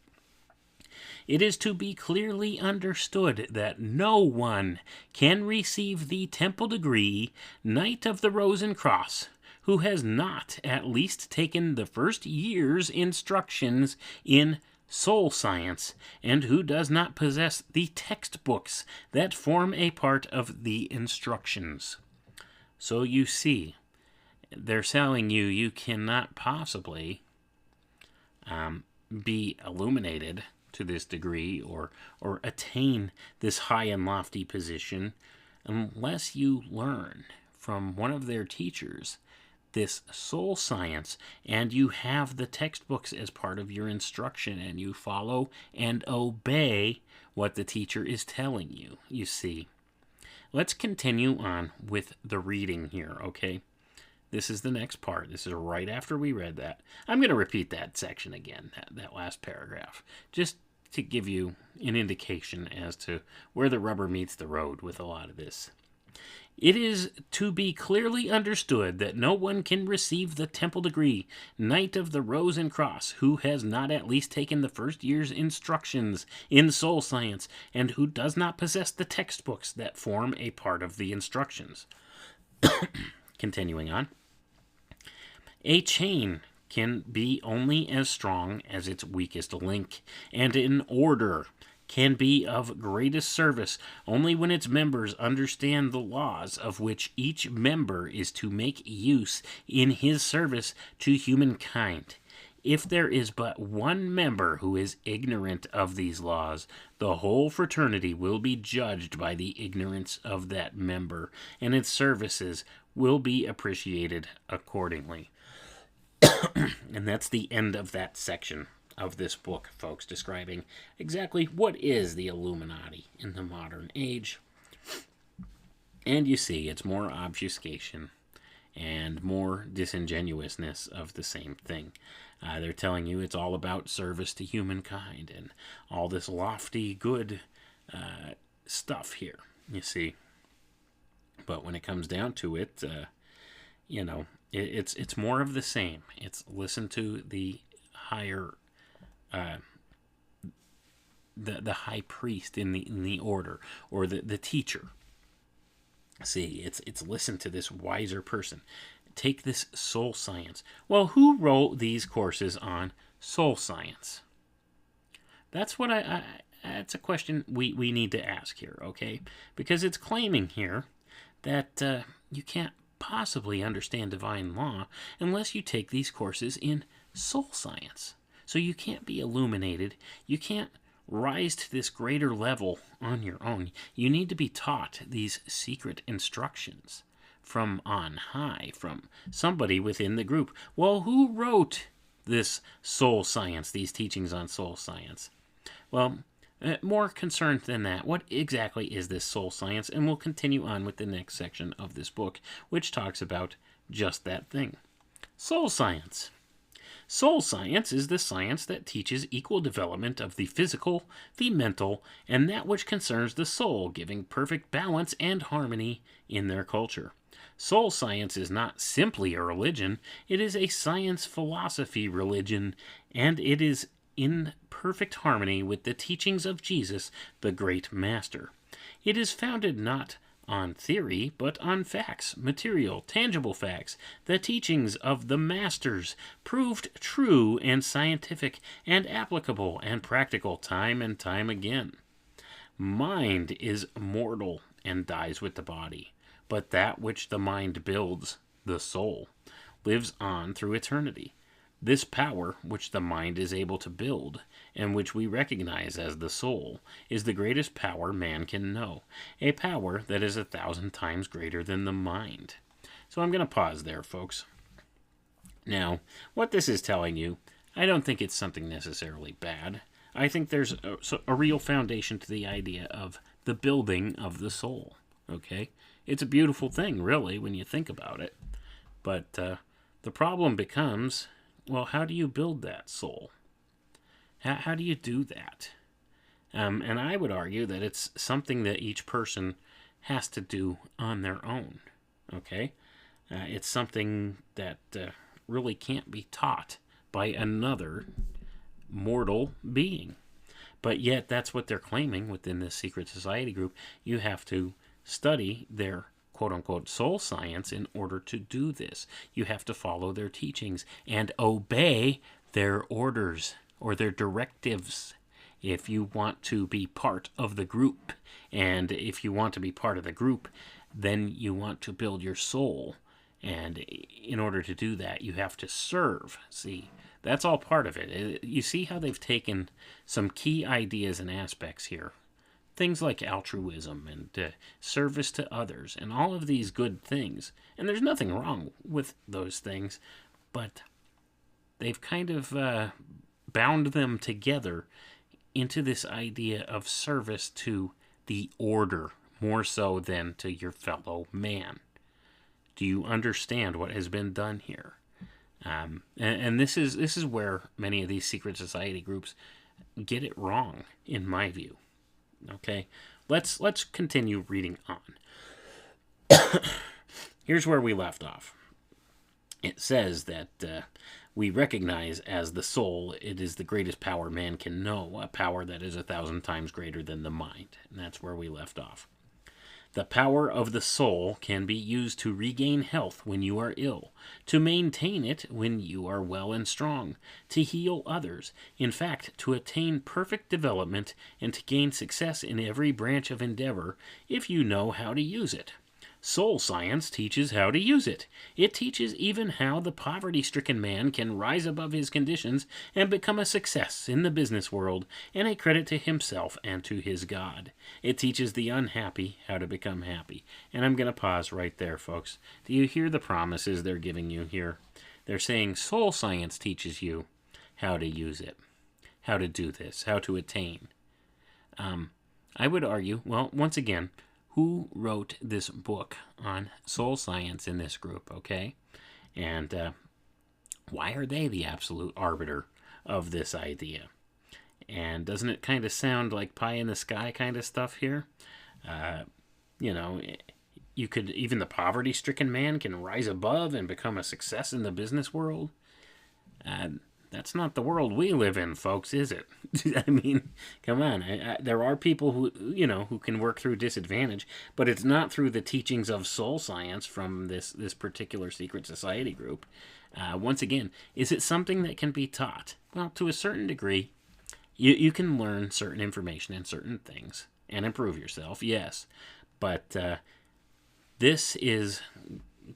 It is to be clearly understood that no one can receive the temple degree, Knight of the Rose and Cross, who has not at least taken the first year's instructions in soul science, and who does not possess the textbooks that form a part of the instructions. So you see, they're telling you cannot possibly be illuminated to this degree or attain this high and lofty position unless you learn from one of their teachers this soul science, and you have the textbooks as part of your instruction, and you follow and obey what the teacher is telling you, you see. Let's continue on with the reading here, okay? This is the next part. This is right after we read that. I'm going to repeat that section again, that last paragraph, just to give you an indication as to where the rubber meets the road with a lot of this. It is to be clearly understood that no one can receive the temple degree, Knight of the Rose and Cross, who has not at least taken the first year's instructions in soul science, and who does not possess the textbooks that form a part of the instructions. Continuing on. A chain can be only as strong as its weakest link, and an order can be of greatest service only when its members understand the laws of which each member is to make use in his service to humankind. If there is but one member who is ignorant of these laws, the whole fraternity will be judged by the ignorance of that member, and its services will be appreciated accordingly. And that's the end of that section of this book, folks, describing exactly what is the Illuminati in the modern age. And you see, it's more obfuscation and more disingenuousness of the same thing. They're telling you it's all about service to humankind and all this lofty, good stuff here, you see. But when it comes down to it, it's more of the same. It's listen to the higher, the high priest in the order, or the teacher. See, it's listen to this wiser person. Take this soul science. Well, who wrote these courses on soul science? That's what that's a question we need to ask here, okay? Because it's claiming here that you can't possibly understand divine law unless you take these courses in soul science. So you can't be illuminated. You can't rise to this greater level on your own. You need to be taught these secret instructions from on high, from somebody within the group. Well, who wrote this soul science, these teachings on soul science? Well, more concerned than that, what exactly is this soul science? And we'll continue on with the next section of this book, which talks about just that thing. Soul science. Soul science is the science that teaches equal development of the physical, the mental, and that which concerns the soul, giving perfect balance and harmony in their culture. Soul science is not simply a religion, it is a science philosophy religion, and it is in perfect harmony with the teachings of Jesus, the great master. It is founded not on theory, but on facts, material, tangible facts, the teachings of the masters, proved true and scientific and applicable and practical time and time again. Mind is mortal and dies with the body, but that which the mind builds, the soul, lives on through eternity. This power, which the mind is able to build, and which we recognize as the soul, is the greatest power man can know, a power that is 1,000 times greater than the mind. So I'm going to pause there, folks. Now, what this is telling you, I don't think it's something necessarily bad. I think there's a real foundation to the idea of the building of the soul, okay? It's a beautiful thing, really, when you think about it. But the problem becomes, well, how do you build that soul? How do you do that? And I would argue that it's something that each person has to do on their own, okay? It's something that really can't be taught by another mortal being. But yet, that's what they're claiming within this secret society group. You have to study their quote-unquote soul science in order to do this. You have to follow their teachings and obey their orders or their directives if you want to be part of the group. And if you want to be part of the group, then you want to build your soul. And in order to do that, you have to serve. See, that's all part of it. You see how they've taken some key ideas and aspects here. Things like altruism and service to others and all of these good things. And there's nothing wrong with those things, but they've kind of bound them together into this idea of service to the order more so than to your fellow man. Do you understand what has been done here? And this is where many of these secret society groups get it wrong, in my view. Okay, let's continue reading on. Here's where we left off. It says that we recognize as the soul, it is the greatest power man can know, a power that is 1,000 times greater than the mind. And that's where we left off. The power of the soul can be used to regain health when you are ill, to maintain it when you are well and strong, to heal others, in fact, to attain perfect development and to gain success in every branch of endeavor if you know how to use it. Soul science teaches how to use it. It teaches even how the poverty-stricken man can rise above his conditions and become a success in the business world and a credit to himself and to his God. It teaches the unhappy how to become happy. And I'm going to pause right there, folks. Do you hear the promises they're giving you here? They're saying soul science teaches you how to use it, how to do this, how to attain. I would argue, well, once again, who wrote this book on soul science in this group, okay? And why are they the absolute arbiter of this idea? And doesn't it kind of sound like pie in the sky kind of stuff here? You know, you could, even the poverty-stricken man can rise above and become a success in the business world. That's not the world we live in, folks, is it? I mean, come on. There are people who, you know, who can work through disadvantage, but it's not through the teachings of soul science from this particular secret society group. Once again, is it something that can be taught? Well, to a certain degree, you can learn certain information and certain things and improve yourself, yes. But this is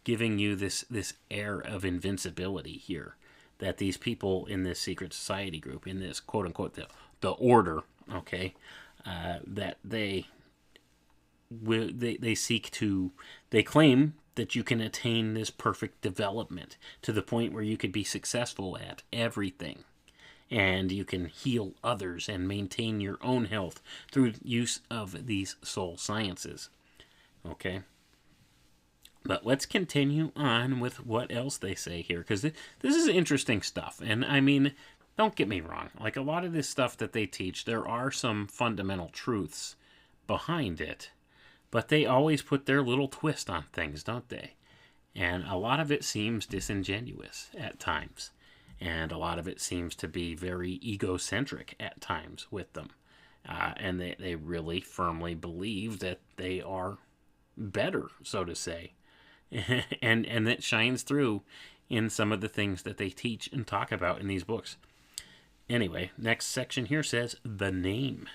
giving you this air of invincibility here, that these people in this secret society group, in this quote-unquote the order, okay, that they seek to, they claim that you can attain this perfect development to the point where you could be successful at everything, and you can heal others and maintain your own health through use of these soul sciences, okay? But let's continue on with what else they say here, because this is interesting stuff. And I mean, don't get me wrong. Like, a lot of this stuff that they teach, there are some fundamental truths behind it. But they always put their little twist on things, don't they? And a lot of it seems disingenuous at times. And a lot of it seems to be very egocentric at times with them. And they really firmly believe that they are better, so to say. and that shines through in some of the things that they teach and talk about in these books. Anyway, next section here says the name.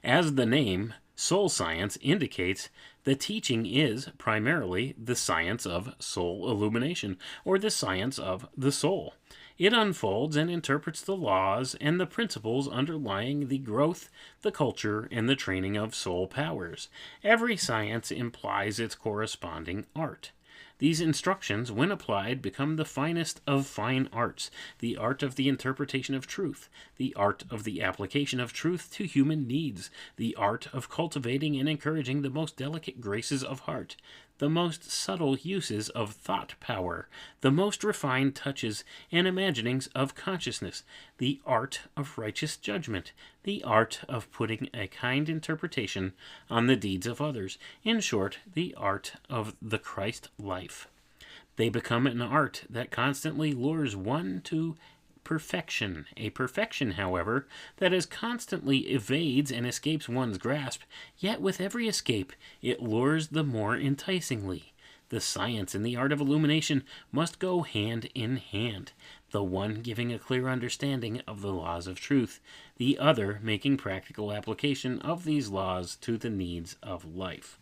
As the name, soul science, indicates, the teaching is primarily the science of soul illumination, or the science of the soul. It unfolds and interprets the laws and the principles underlying the growth, the culture, and the training of soul powers. Every science implies its corresponding art. These instructions, when applied, become the finest of fine arts, the art of the interpretation of truth, the art of the application of truth to human needs, the art of cultivating and encouraging the most delicate graces of heart, the most subtle uses of thought power, the most refined touches and imaginings of consciousness, the art of righteous judgment, the art of putting a kind interpretation on the deeds of others, in short, the art of the Christ life. They become an art that constantly lures one to perfection, a perfection, however, that as constantly evades and escapes one's grasp, yet with every escape it lures the more enticingly. The science and the art of illumination must go hand in hand, the one giving a clear understanding of the laws of truth, the other making practical application of these laws to the needs of life.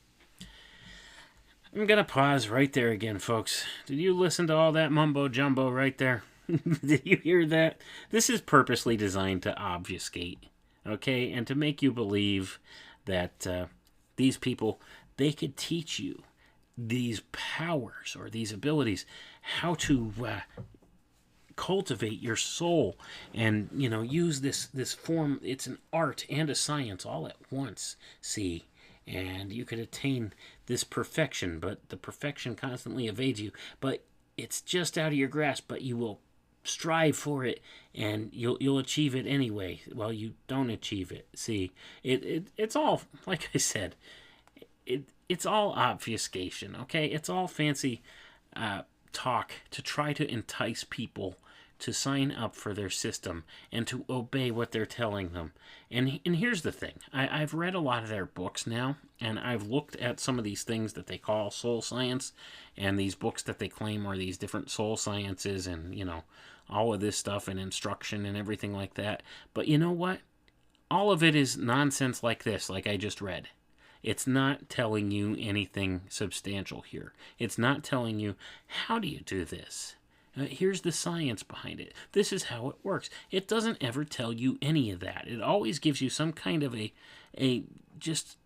I'm going to pause right there again, folks. Did you listen to all that mumbo-jumbo right there? Did you hear that? This is purposely designed to obfuscate, okay? And to make you believe that these people, they could teach you these powers or these abilities, how to cultivate your soul and, you know, use this form. It's an art and a science all at once, see? And you could attain this perfection, but the perfection constantly evades you. But it's just out of your grasp, but you will strive for it, and you'll achieve it anyway. Well, you don't achieve it. See, it's all, like I said, it's all obfuscation, okay? It's all fancy talk to try to entice people to sign up for their system and to obey what they're telling them. And here's the thing. I've read a lot of their books now, and I've looked at some of these things that they call soul science, and these books that they claim are these different soul sciences, and, you know, all of this stuff and instruction and everything like that. But you know what? All of it is nonsense like this, like I just read. It's not telling you anything substantial here. It's not telling you, how do you do this? Here's the science behind it. This is how it works. It doesn't ever tell you any of that. It always gives you some kind of a just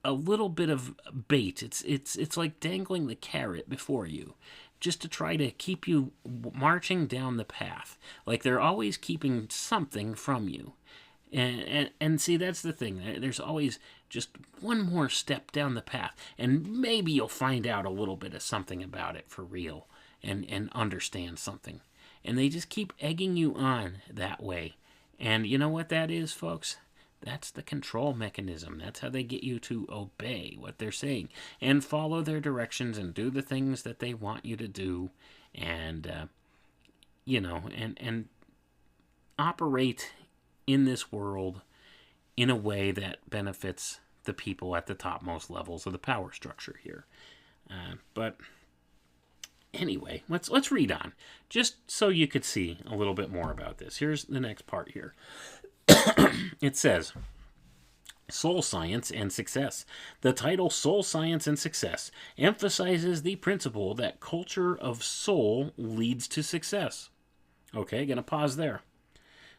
a little bit of bait. It's like dangling the carrot before you, just to try to keep you marching down the path. Like they're always keeping something from you. And see, that's the thing. There's always just one more step down the path, and maybe you'll find out a little bit of something about it for real and understand something. And they just keep egging you on that way. And you know what that is, folks? That's the control mechanism. That's how they get you to obey what they're saying and follow their directions and do the things that they want you to do, and and operate in this world in a way that benefits the people at the topmost levels of the power structure here. But anyway, let's read on, just so you could see a little bit more about this. Here's the next part here. It says, Soul Science and Success. The title Soul Science and Success emphasizes the principle that culture of soul leads to success. Okay, gonna pause there.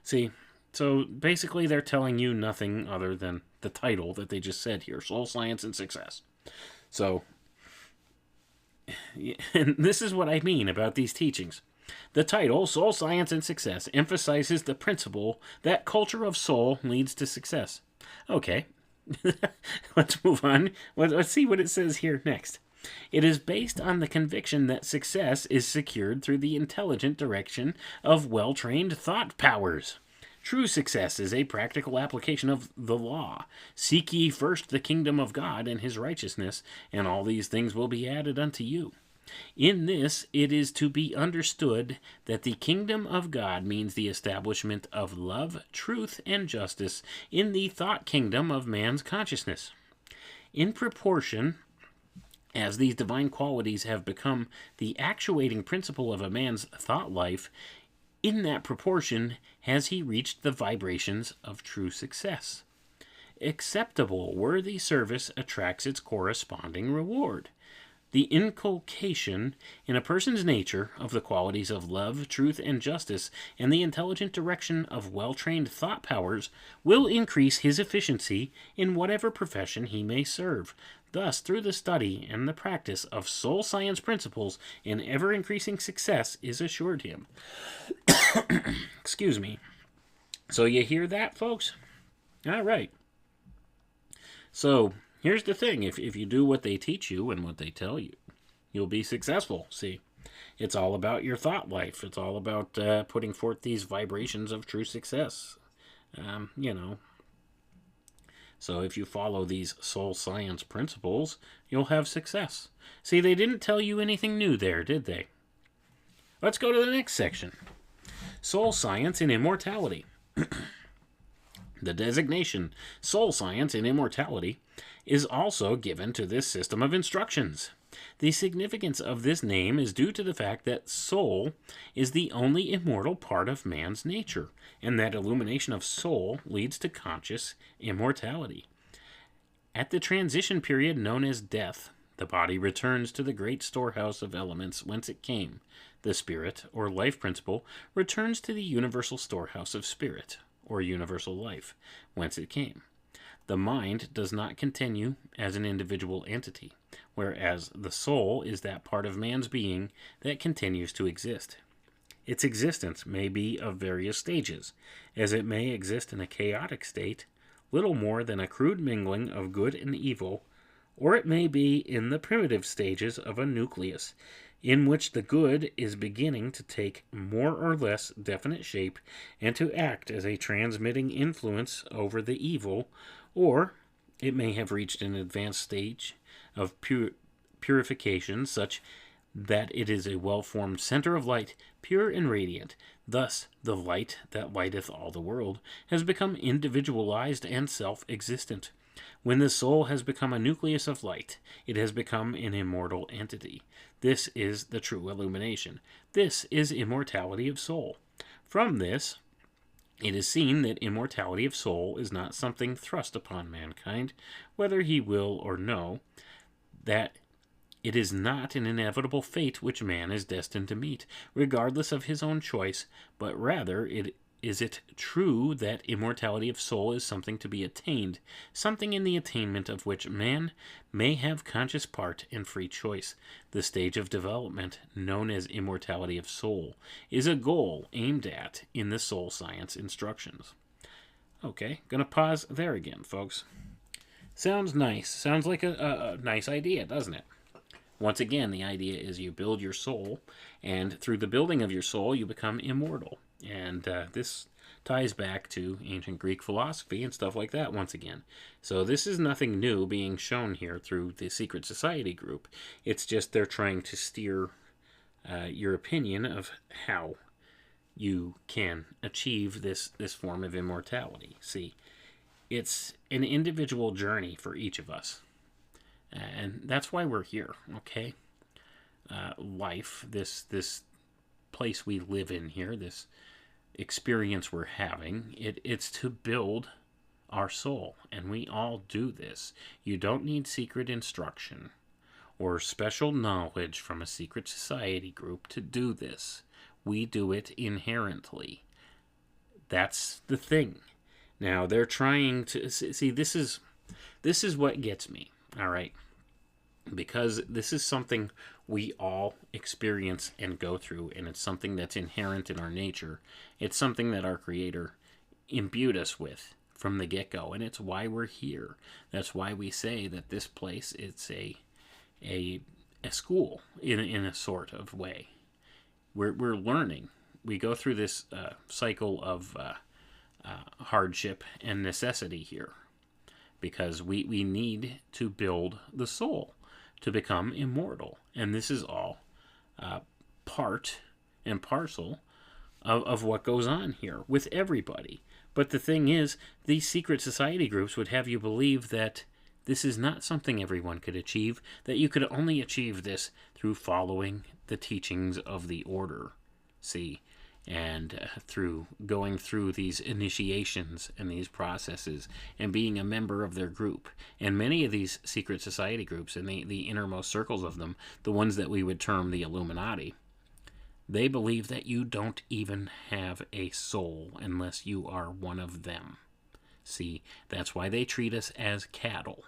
See, so basically they're telling you nothing other than the title that they just said here, Soul Science and Success. So, and this is what I mean about these teachings. The title, Soul Science and Success, emphasizes the principle that culture of soul leads to success. Okay, let's move on. Let's see what it says here next. It is based on the conviction that success is secured through the intelligent direction of well-trained thought powers. True success is a practical application of the law. Seek ye first the kingdom of God and his righteousness, and all these things will be added unto you. In this, it is to be understood that the kingdom of God means the establishment of love, truth, and justice in the thought kingdom of man's consciousness. In proportion as these divine qualities have become the actuating principle of a man's thought life, in that proportion has he reached the vibrations of true success. Acceptable, worthy service attracts its corresponding reward. The inculcation in a person's nature of the qualities of love, truth, and justice, and the intelligent direction of well-trained thought powers will increase his efficiency in whatever profession he may serve. Thus, through the study and the practice of soul science principles, an ever-increasing success is assured him. Excuse me. So you hear that, folks? All right. So, here's the thing. If you do what they teach you and what they tell you, you'll be successful. See, it's all about your thought life. It's all about putting forth these vibrations of true success. So if you follow these soul science principles, you'll have success. See, they didn't tell you anything new there, did they? Let's go to the next section. Soul Science and Immortality. The designation Soul Science and Immortality is also given to this system of instructions. The significance of this name is due to the fact that soul is the only immortal part of man's nature, and that illumination of soul leads to conscious immortality. At the transition period known as death, the body returns to the great storehouse of elements whence it came. The spirit, or life principle, returns to the universal storehouse of spirit, or universal life, whence it came. The mind does not continue as an individual entity, whereas the soul is that part of man's being that continues to exist. Its existence may be of various stages, as it may exist in a chaotic state, little more than a crude mingling of good and evil, or it may be in the primitive stages of a nucleus, in which the good is beginning to take more or less definite shape and to act as a transmitting influence over the evil, or it may have reached an advanced stage of purification such that it is a well-formed center of light, pure and radiant. Thus, the light that lighteth all the world has become individualized and self-existent. When the soul has become a nucleus of light, it has become an immortal entity. This is the true illumination. This is immortality of soul. From this, it is seen that immortality of soul is not something thrust upon mankind, whether he will or no, that it is not an inevitable fate which man is destined to meet, regardless of his own choice, but rather is it true that immortality of soul is something to be attained, something in the attainment of which man may have conscious part and free choice. The stage of development, known as immortality of soul, is a goal aimed at in the soul science instructions. Okay, gonna pause there again, folks. Sounds nice. Sounds like a nice idea, doesn't it? Once again, the idea is you build your soul, and through the building of your soul, you become immortal. And this ties back to ancient Greek philosophy and stuff like that once again. So this is nothing new being shown here through the secret society group. It's just they're trying to steer your opinion of how you can achieve this form of immortality. See, it's an individual journey for each of us. And that's why we're here, okay? Life, this place we live in here, this experience we're having, it's to build our soul. And we all do this. You don't need secret instruction or special knowledge from a secret society group to do this. We do it inherently. That's the thing. Now, they're trying to... See, this is what gets me, all right? Because this is something we all experience and go through, and it's something that's inherent in our nature. It's something that our Creator imbued us with from the get-go, and it's why we're here. That's why we say that this place is a school in a sort of way. We're learning. We go through this cycle of hardship and necessity here because we need to build the soul to become immortal. And this is all part and parcel of what goes on here with everybody. But the thing is, these secret society groups would have you believe that this is not something everyone could achieve, that you could only achieve this through following the teachings of the order. See, and through going through these initiations and these processes and being a member of their group. And many of these secret society groups and the innermost circles of them, the ones that we would term the Illuminati, they believe that you don't even have a soul unless you are one of them. See, that's why they treat us as cattle.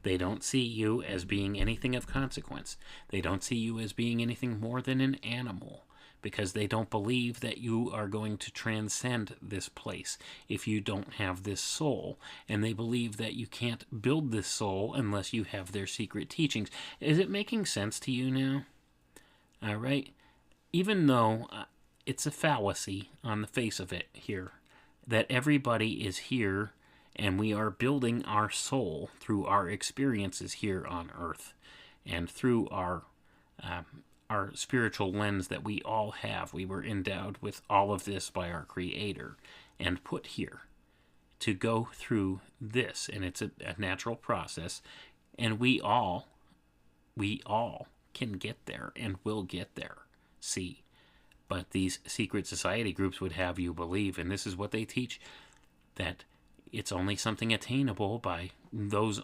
They don't see you as being anything of consequence. They don't see you as being anything more than an animal, because they don't believe that you are going to transcend this place if you don't have this soul. And they believe that you can't build this soul unless you have their secret teachings. Is it making sense to you now? All right? Even though it's a fallacy on the face of it here, that everybody is here and we are building our soul through our experiences here on earth and through our spiritual lens that we all have. We were endowed with all of this by our Creator and put here to go through this. And it's a natural process. And we all can get there and will get there. See, but these secret society groups would have you believe, and this is what they teach, that it's only something attainable by those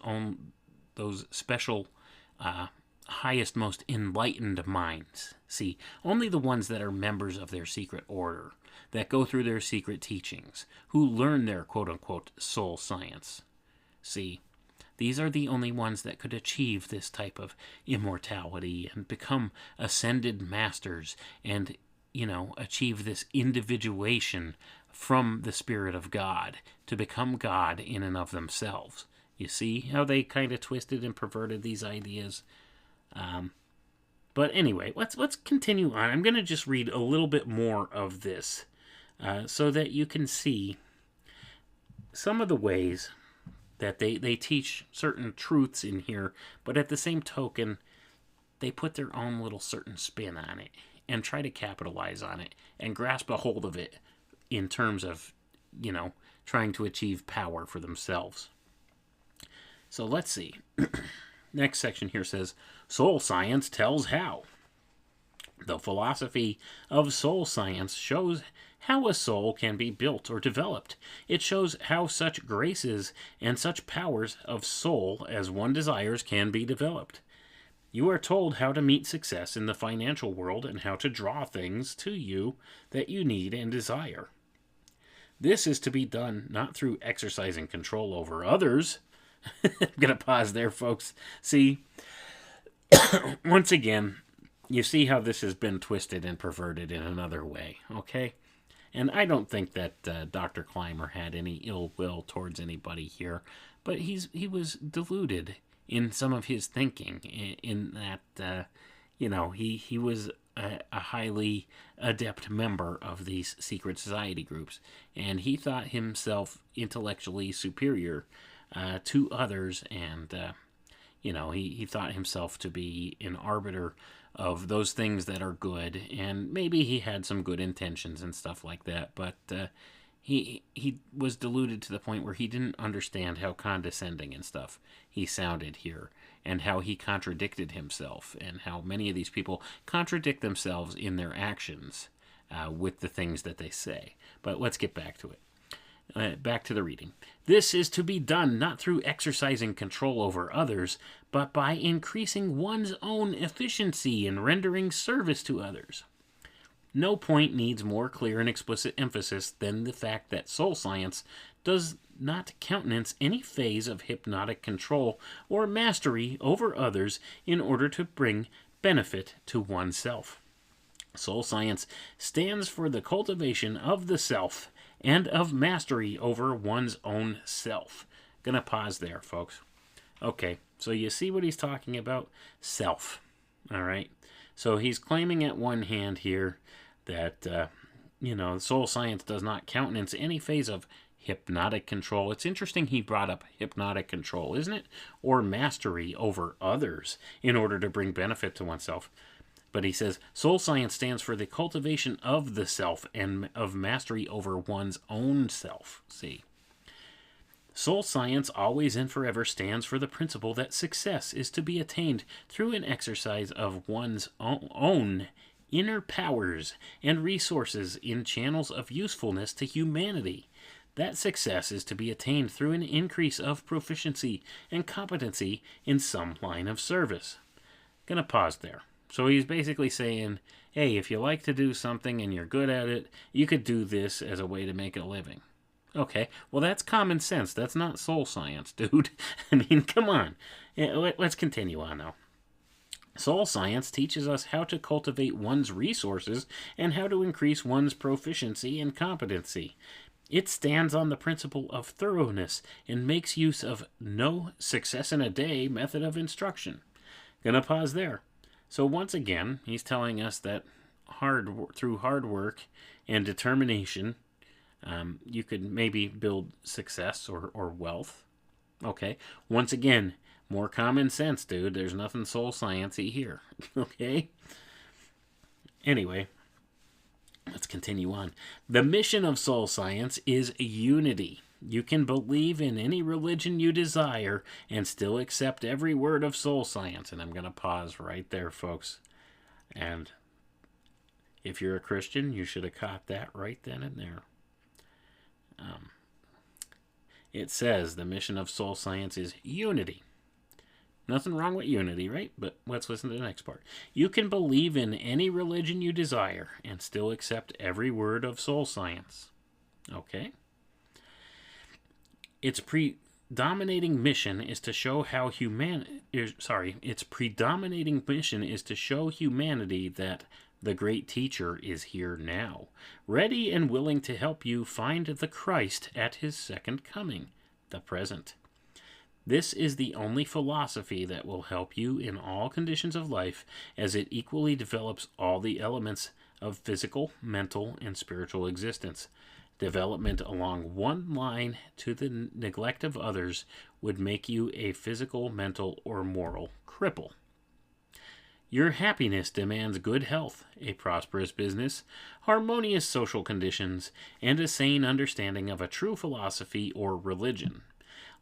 special highest, most enlightened minds. See, only the ones that are members of their secret order, that go through their secret teachings, who learn their quote-unquote soul science. See, these are the only ones that could achieve this type of immortality and become ascended masters and, achieve this individuation from the Spirit of God to become God in and of themselves. You see how they kind of twisted and perverted these ideas? But anyway, let's continue on. I'm going to just read a little bit more of this so that you can see some of the ways that they teach certain truths in here, but at the same token, they put their own little certain spin on it and try to capitalize on it and grasp a hold of it in terms of, trying to achieve power for themselves. So let's see. Next section here says, Soul Science tells how. The philosophy of soul science shows how a soul can be built or developed. It shows how such graces and such powers of soul as one desires can be developed. You are told how to meet success in the financial world and how to draw things to you that you need and desire. This is to be done not through exercising control over others. I'm going to pause there, folks. See, once again, you see how this has been twisted and perverted in another way, okay? And I don't think that Dr. Clymer had any ill will towards anybody here, but he was deluded in some of his thinking. In that, he was a highly adept member of these secret society groups, and he thought himself intellectually superior to others, and he thought himself to be an arbiter of those things that are good, and maybe he had some good intentions and stuff like that, but he was deluded to the point where he didn't understand how condescending and stuff he sounded here, and how he contradicted himself, and how many of these people contradict themselves in their actions with the things that they say. But let's get back to it. Back to the reading. This is to be done not through exercising control over others, but by increasing one's own efficiency in rendering service to others. No point needs more clear and explicit emphasis than the fact that soul science does not countenance any phase of hypnotic control or mastery over others in order to bring benefit to oneself. Soul science stands for the cultivation of the self and of mastery over one's own self. Gonna pause there, folks. Okay, so you see what he's talking about? Self. All right. So he's claiming at one hand here that, soul science does not countenance any phase of hypnotic control. It's interesting he brought up hypnotic control, isn't it? Or mastery over others in order to bring benefit to oneself. But he says, soul science stands for the cultivation of the self and of mastery over one's own self. See? Soul science always and forever stands for the principle that success is to be attained through an exercise of one's own inner powers and resources in channels of usefulness to humanity. That success is to be attained through an increase of proficiency and competency in some line of service. Gonna pause there. So he's basically saying, hey, if you like to do something and you're good at it, you could do this as a way to make a living. Okay, well, that's common sense. That's not soul science, dude. I mean, come on. Let's continue on, though. Soul science teaches us how to cultivate one's resources and how to increase one's proficiency and competency. It stands on the principle of thoroughness and makes use of no success in a day method of instruction. Gonna pause there. So once again, he's telling us that through hard work and determination, you could maybe build success or wealth. Okay. Once again, more common sense, dude. There's nothing soul science-y here. Okay. Anyway, let's continue on. The mission of soul science is unity. You can believe in any religion you desire and still accept every word of soul science. And I'm going to pause right there, folks. And if you're a Christian, you should have caught that right then and there. It says the mission of soul science is unity. Nothing wrong with unity, right? But let's listen to the next part. You can believe in any religion you desire and still accept every word of soul science. Okay. Its predominating mission is to show humanity that the great teacher is here now, ready and willing to help you find the Christ at his second coming, the present. This is the only philosophy that will help you in all conditions of life, as it equally develops all the elements of physical, mental, and spiritual existence. Development along one line to the neglect of others would make you a physical, mental, or moral cripple. Your happiness demands good health, a prosperous business, harmonious social conditions, and a sane understanding of a true philosophy or religion.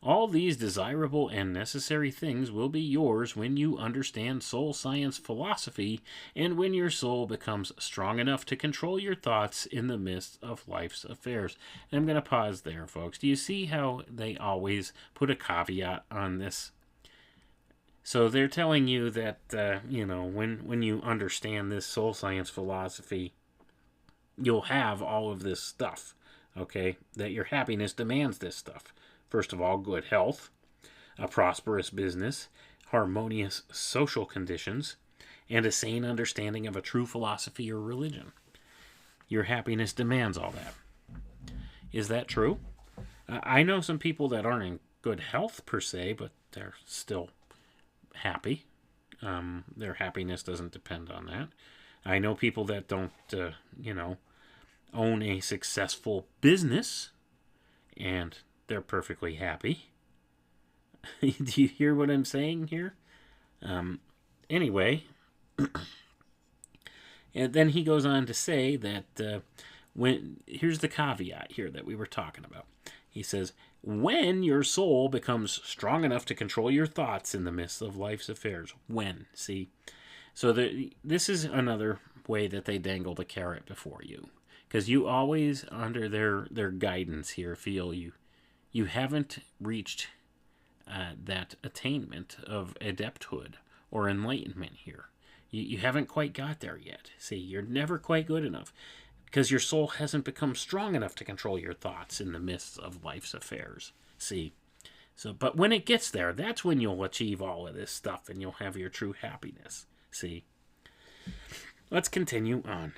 All these desirable and necessary things will be yours when you understand soul science philosophy and when your soul becomes strong enough to control your thoughts in the midst of life's affairs. And I'm going to pause there, folks. Do you see how they always put a caveat on this? So they're telling you that, when you understand this soul science philosophy, you'll have all of this stuff, okay? That your happiness demands this stuff. First of all, good health, a prosperous business, harmonious social conditions, and a sane understanding of a true philosophy or religion. your happiness demands all that. Is that true? I know some people that aren't in good health per se, but they're still happy. Their happiness doesn't depend on that. I know people that don't, own a successful business, and they're perfectly happy. Do you hear what I'm saying here? Anyway, and then he goes on to say that here's the caveat here that we were talking about. He says, when your soul becomes strong enough to control your thoughts in the midst of life's affairs. When, see? So this is another way that they dangle the carrot before you. Because you always, under their guidance here, feel you haven't reached that attainment of adepthood or enlightenment here. You haven't quite got there yet. See, you're never quite good enough. Because your soul hasn't become strong enough to control your thoughts in the midst of life's affairs. See? But when it gets there, that's when you'll achieve all of this stuff and you'll have your true happiness. See? Let's continue on.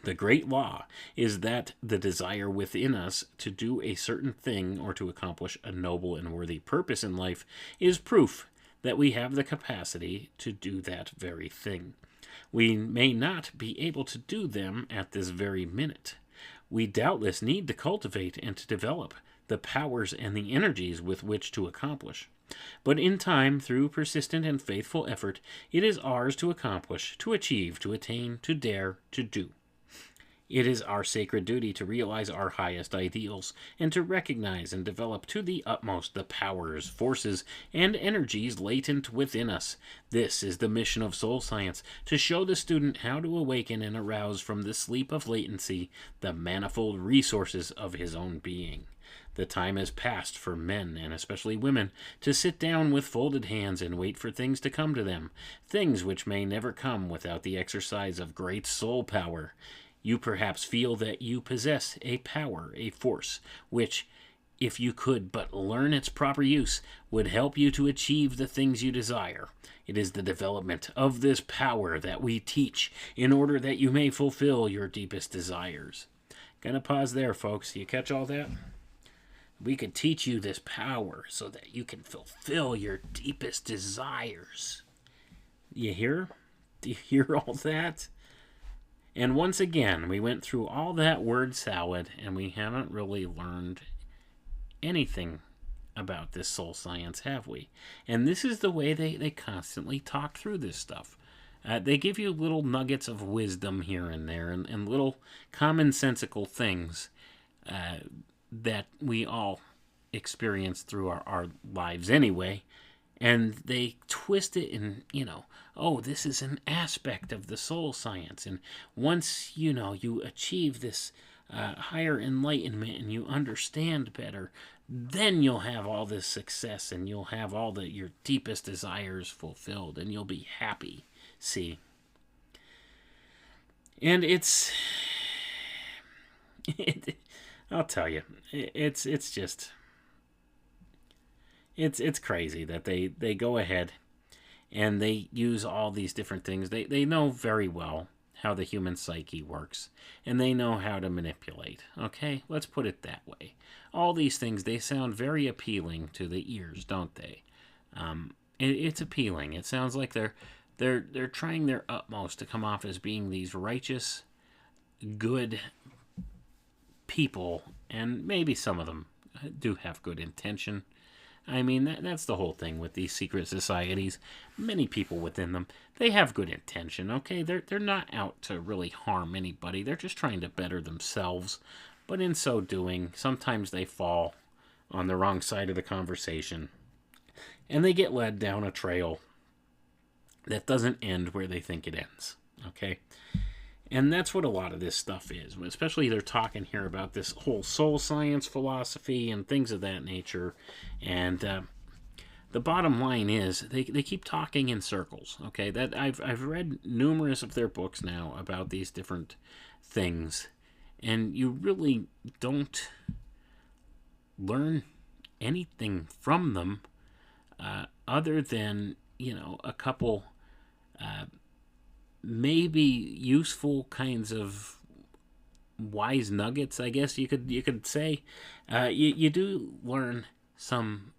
The great law is that the desire within us to do a certain thing or to accomplish a noble and worthy purpose in life is proof that we have the capacity to do that very thing. We may not be able to do them at this very minute. We doubtless need to cultivate and to develop the powers and the energies with which to accomplish. But in time, through persistent and faithful effort, it is ours to accomplish, to achieve, to attain, to dare, to do. It is our sacred duty to realize our highest ideals and to recognize and develop to the utmost the powers, forces, and energies latent within us. This is the mission of soul science, to show the student how to awaken and arouse from the sleep of latency the manifold resources of his own being. The time has passed for men, and especially women, to sit down with folded hands and wait for things to come to them, things which may never come without the exercise of great soul power. You perhaps feel that you possess a power, a force, which, if you could but learn its proper use, would help you to achieve the things you desire. It is the development of this power that we teach in order that you may fulfill your deepest desires. Gonna pause there, folks. You catch all that? We could teach you this power so that you can fulfill your deepest desires. You hear? Do you hear all that? And once again, we went through all that word salad, and we haven't really learned anything about this soul science, have we? And this is the way they constantly talk through this stuff. They give you little nuggets of wisdom here and there, and little commonsensical things that we all experience through our lives anyway. And they twist it in, this is an aspect of the soul science. And once, you achieve this higher enlightenment and you understand better, then you'll have all this success and you'll have all your deepest desires fulfilled and you'll be happy. See? And I'll tell you, it's just... It's crazy that they go ahead and they use all these different things. They know very well how the human psyche works, and they know how to manipulate. Okay, let's put it that way. All these things, they sound very appealing to the ears, don't they? It's appealing. It sounds like they're trying their utmost to come off as being these righteous, good people, and maybe some of them do have good intention. I mean, that's the whole thing with these secret societies. Many people within them, they have good intention, okay? They're not out to really harm anybody. They're just trying to better themselves. But in so doing, sometimes they fall on the wrong side of the conversation. And they get led down a trail that doesn't end where they think it ends, okay? And that's what a lot of this stuff is. Especially they're talking here about this whole soul science philosophy and things of that nature. And the bottom line is they keep talking in circles. Okay, that I've read numerous of their books now about these different things, and you really don't learn anything from them other than a couple maybe useful kinds of wise nuggets, I guess you could say. You do learn some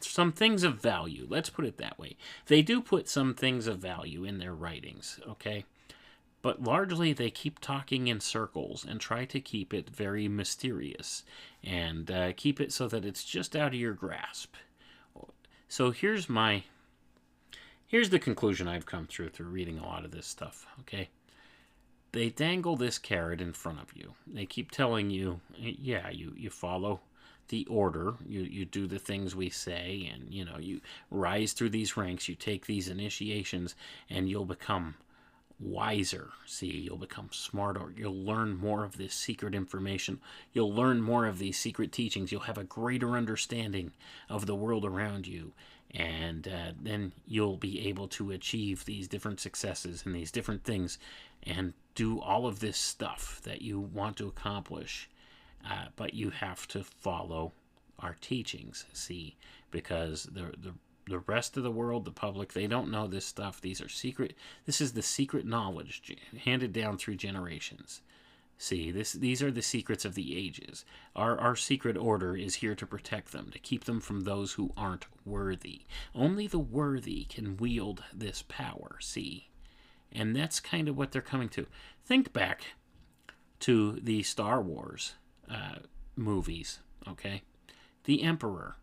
some things of value. Let's put it that way. They do put some things of value in their writings, okay? But largely they keep talking in circles and try to keep it very mysterious and keep it so that it's just out of your grasp. So here's the conclusion I've come through reading a lot of this stuff, okay? They dangle this carrot in front of you. They keep telling you, yeah, you follow the order, you do the things we say, and you rise through these ranks, you take these initiations, and you'll become wiser. See, you'll become smarter. You'll learn more of this secret information. You'll learn more of these secret teachings. You'll have a greater understanding of the world around you. And then you'll be able to achieve these different successes and these different things and do all of this stuff that you want to accomplish. But you have to follow our teachings, see, because the rest of the world, the public, they don't know this stuff. These are secret. This is the secret knowledge handed down through generations. See, these are the secrets of the ages. Our secret order is here to protect them, to keep them from those who aren't worthy. Only the worthy can wield this power, see? And that's kind of what they're coming to. Think back to the Star Wars movies, okay? The Emperor,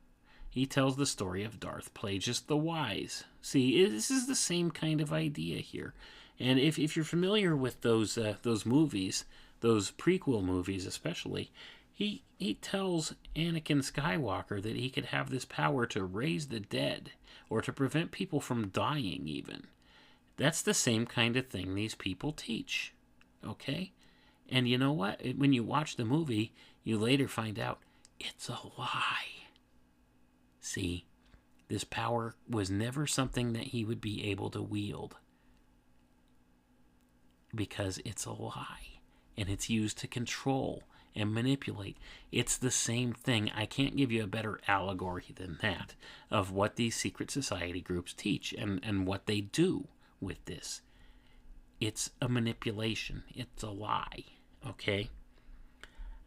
he tells the story of Darth Plagueis the Wise. See, this is the same kind of idea here. And if you're familiar with those movies, those prequel movies especially, he tells Anakin Skywalker that he could have this power to raise the dead or to prevent people from dying even. That's the same kind of thing these people teach, okay? And you know what? When you watch the movie, you later find out it's a lie. See, this power was never something that he would be able to wield because it's a lie, and it's used to control and manipulate. It's the same thing. I can't give you a better allegory than that of what these secret society groups teach and what they do with this. It's a manipulation. It's a lie, okay?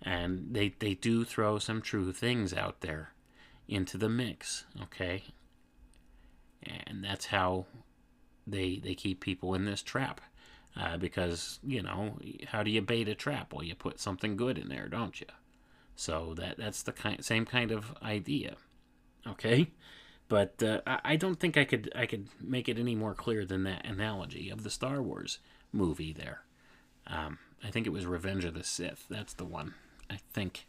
And they do throw some true things out there into the mix, okay? And that's how they keep people in this trap. Because, how do you bait a trap? Well, you put something good in there, don't you? So that's the same kind of idea, okay? But I don't think I could make it any more clear than that analogy of the Star Wars movie there. I think it was Revenge of the Sith. That's the one, I think.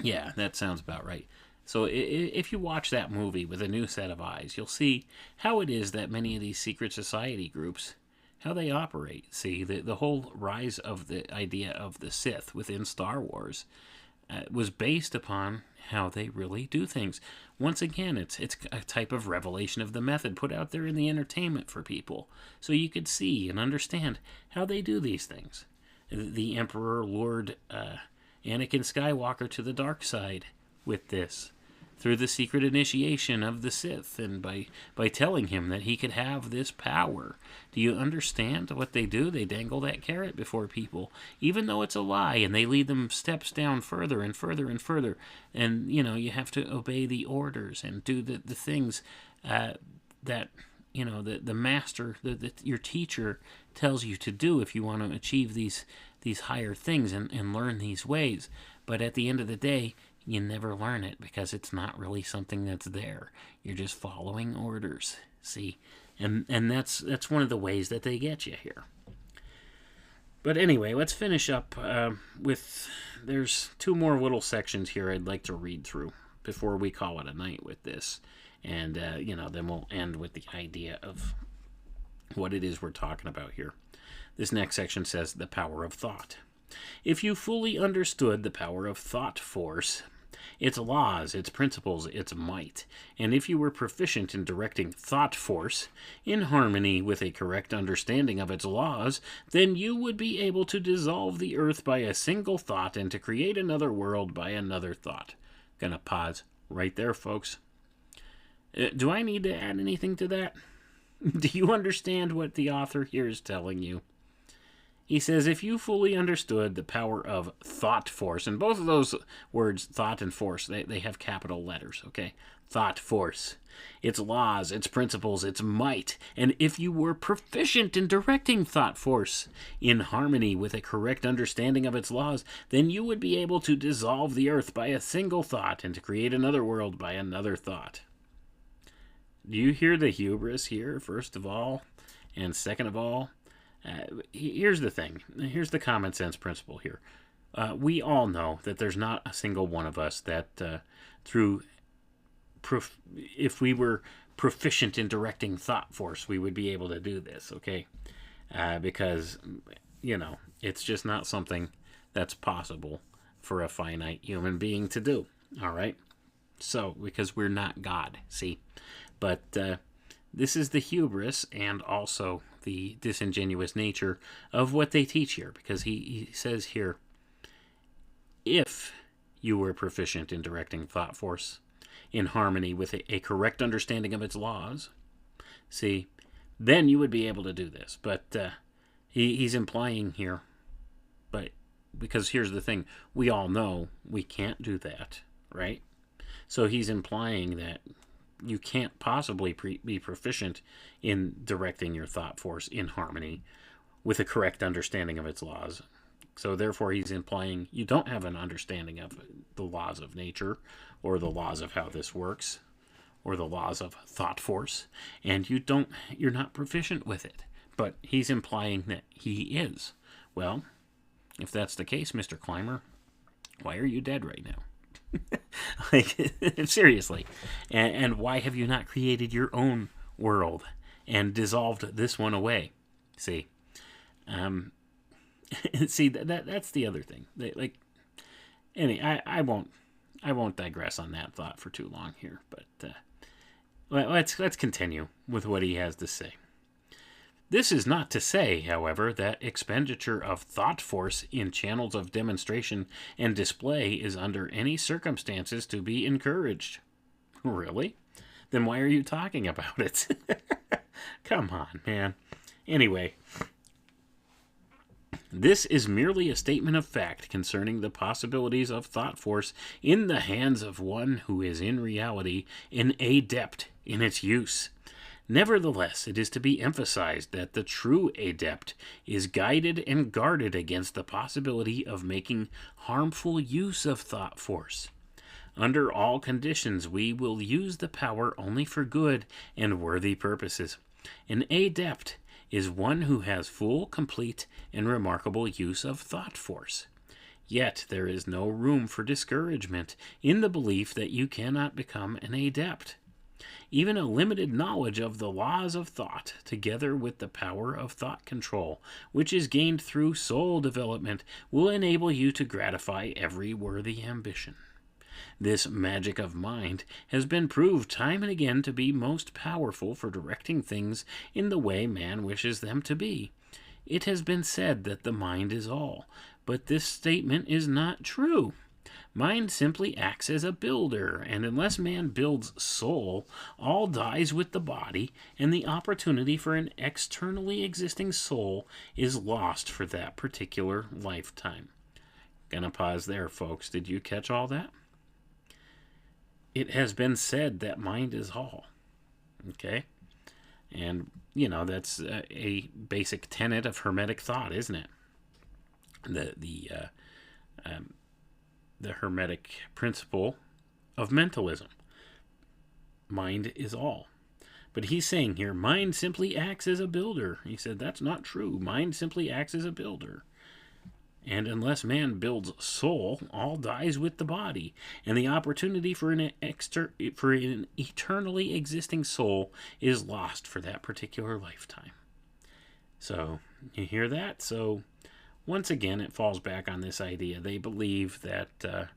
Yeah, that sounds about right. So if you watch that movie with a new set of eyes, you'll see how it is that many of these secret society groups, how they operate. See, the whole rise of the idea of the Sith within Star Wars was based upon how they really do things. Once again, it's a type of revelation of the method put out there in the entertainment for people, so you could see and understand how they do these things. The Emperor lured Anakin Skywalker to the dark side with this, through the secret initiation of the Sith, and by telling him that he could have this power. Do you understand what they do? They dangle that carrot before people, even though it's a lie, and they lead them steps down further and further and further. And, you have to obey the orders and do the things that, the master, your teacher tells you to do if you want to achieve these higher things and learn these ways. But at the end of the day, you never learn it because it's not really something that's there. You're just following orders, see? And that's one of the ways that they get you here. But anyway, let's finish up with, there's two more little sections here I'd like to read through before we call it a night with this. And, then we'll end with the idea of what it is we're talking about here. This next section says, the power of thought. If you fully understood the power of thought force, its laws, its principles, its might, and if you were proficient in directing thought force in harmony with a correct understanding of its laws, then you would be able to dissolve the earth by a single thought and to create another world by another thought. Gonna pause right there, folks. Do I need to add anything to that? Do you understand what the author here is telling you? He says, if you fully understood the power of thought force, and both of those words, thought and force, they have capital letters, okay? Thought force. Its laws, its principles, its might. And if you were proficient in directing thought force in harmony with a correct understanding of its laws, then you would be able to dissolve the earth by a single thought and to create another world by another thought. Do you hear the hubris here, first of all? And second of all, here's the thing. Here's the common sense principle here. We all know that there's not a single one of us that if we were proficient in directing thought force, we would be able to do this, okay? Because, it's just not something that's possible for a finite human being to do, all right? So, because we're not God, see? But this is the hubris and also the disingenuous nature of what they teach here, because he says here, if you were proficient in directing thought force in harmony with a correct understanding of its laws, see, then you would be able to do this. But he's implying here, but because here's the thing, we all know we can't do that, right? So he's implying that you can't possibly be proficient in directing your thought force in harmony with a correct understanding of its laws. So therefore he's implying you don't have an understanding of the laws of nature or the laws of how this works or the laws of thought force, and you're not proficient with it. But he's implying that he is. Well, if that's the case, Mr. Clymer, why are you dead right now? Like, seriously. And why have you not created your own world and dissolved this one away? See, see that's the other thing. I won't digress on that thought for too long here. But let's continue with what he has to say. This is not to say, however, that expenditure of thought force in channels of demonstration and display is under any circumstances to be encouraged. Really? Then why are you talking about it? Come on, man. Anyway, this is merely a statement of fact concerning the possibilities of thought force in the hands of one who is in reality an adept in its use. Nevertheless, it is to be emphasized that the true adept is guided and guarded against the possibility of making harmful use of thought force. Under all conditions, we will use the power only for good and worthy purposes. An adept is one who has full, complete, and remarkable use of thought force. Yet there is no room for discouragement in the belief that you cannot become an adept. Even a limited knowledge of the laws of thought, together with the power of thought control, which is gained through soul development, will enable you to gratify every worthy ambition. This magic of mind has been proved time and again to be most powerful for directing things in the way man wishes them to be. It has been said that the mind is all, but this statement is not true. Mind simply acts as a builder, and unless man builds soul, all dies with the body, and the opportunity for an externally existing soul is lost for that particular lifetime. Gonna pause there, folks. Did you catch all that? It has been said that mind is all. Okay? And, that's a basic tenet of Hermetic thought, isn't it? The Hermetic principle of mentalism. Mind is all. But he's saying here, mind simply acts as a builder. He said, that's not true. Mind simply acts as a builder. And unless man builds soul, all dies with the body. And the opportunity for an eternally existing soul is lost for that particular lifetime. So, you hear that? So, once again, it falls back on this idea. They believe that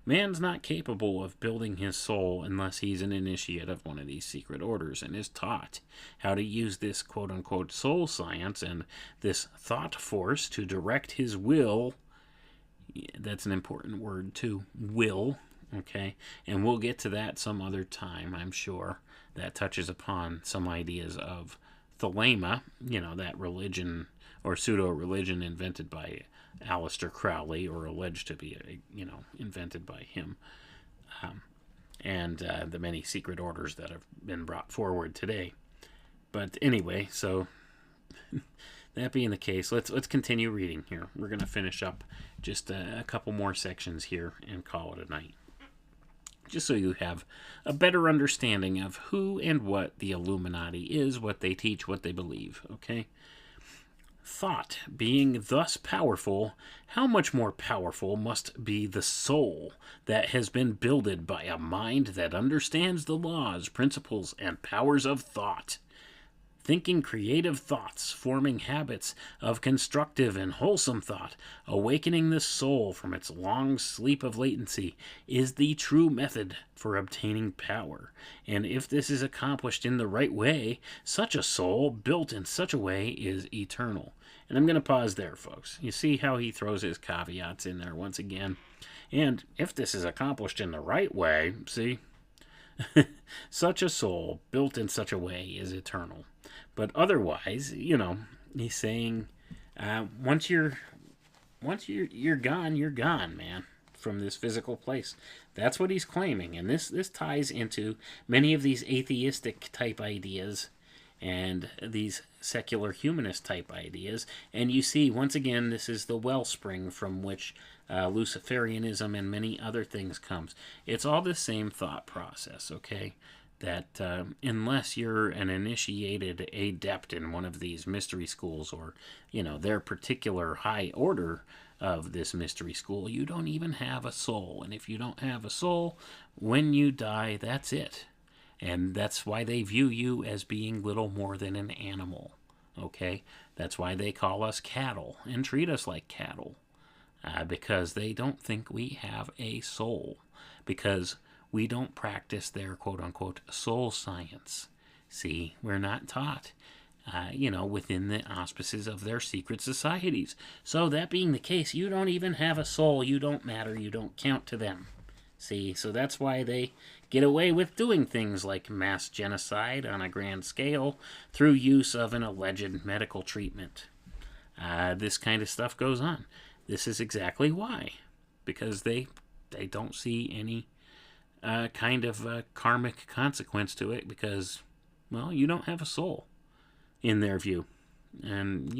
man's not capable of building his soul unless he's an initiate of one of these secret orders and is taught how to use this quote-unquote soul science and this thought force to direct his will. That's an important word too, will, okay? And we'll get to that some other time, I'm sure. That touches upon some ideas of Thelema, that religion or pseudo-religion invented by Aleister Crowley, or alleged to be, invented by him, and the many secret orders that have been brought forward today. But anyway, so that being the case, let's continue reading here. We're going to finish up just a couple more sections here and call it a night, just so you have a better understanding of who and what the Illuminati is, what they teach, what they believe, okay? Thought being thus powerful, how much more powerful must be the soul that has been builded by a mind that understands the laws, principles, and powers of thought. Thinking creative thoughts, forming habits of constructive and wholesome thought, awakening the soul from its long sleep of latency, is the true method for obtaining power. And if this is accomplished in the right way, such a soul, built in such a way, is eternal. And I'm going to pause there, folks. You see how he throws his caveats in there once again. And if this is accomplished in the right way, see, such a soul, built in such a way, is eternal. But otherwise, he's saying, once you're gone, you're gone, man, from this physical place. That's what he's claiming, and this ties into many of these atheistic type ideas and these secular humanist type ideas. And you see, once again, this is the wellspring from which Luciferianism and many other things comes. It's all the same thought process, okay? That unless you're an initiated adept in one of these mystery schools, or their particular high order of this mystery school, you don't even have a soul. And if you don't have a soul, when you die, that's it. And that's why they view you as being little more than an animal, okay? That's why they call us cattle and treat us like cattle, because they don't think we have a soul, because we don't practice their quote-unquote soul science. See, we're not taught, within the auspices of their secret societies. So that being the case, you don't even have a soul. You don't matter. You don't count to them. See, so that's why they get away with doing things like mass genocide on a grand scale through use of an alleged medical treatment. This kind of stuff goes on. This is exactly why. Because they don't see any kind of karmic consequence to it, because, well, you don't have a soul in their view. And,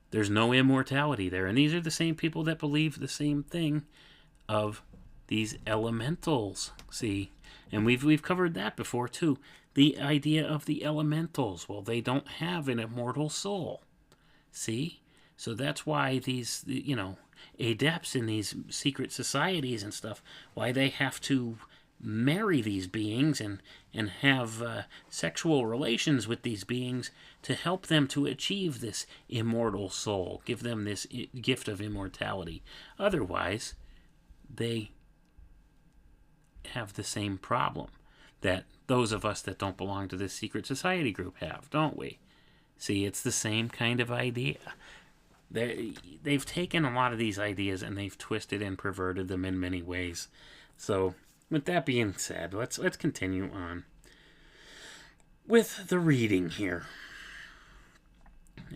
there's no immortality there. And these are the same people that believe the same thing of these elementals, see? And we've covered that before, too. The idea of the elementals. Well, they don't have an immortal soul, see? So that's why these, adepts in these secret societies and stuff, why they have to marry these beings and have sexual relations with these beings to help them to achieve this immortal soul, give them this gift of immortality. Otherwise, they have the same problem that those of us that don't belong to this secret society group have, don't we? See, it's the same kind of idea. They've taken a lot of these ideas and they've twisted and perverted them in many ways. So, with that being said, let's continue on with the reading here.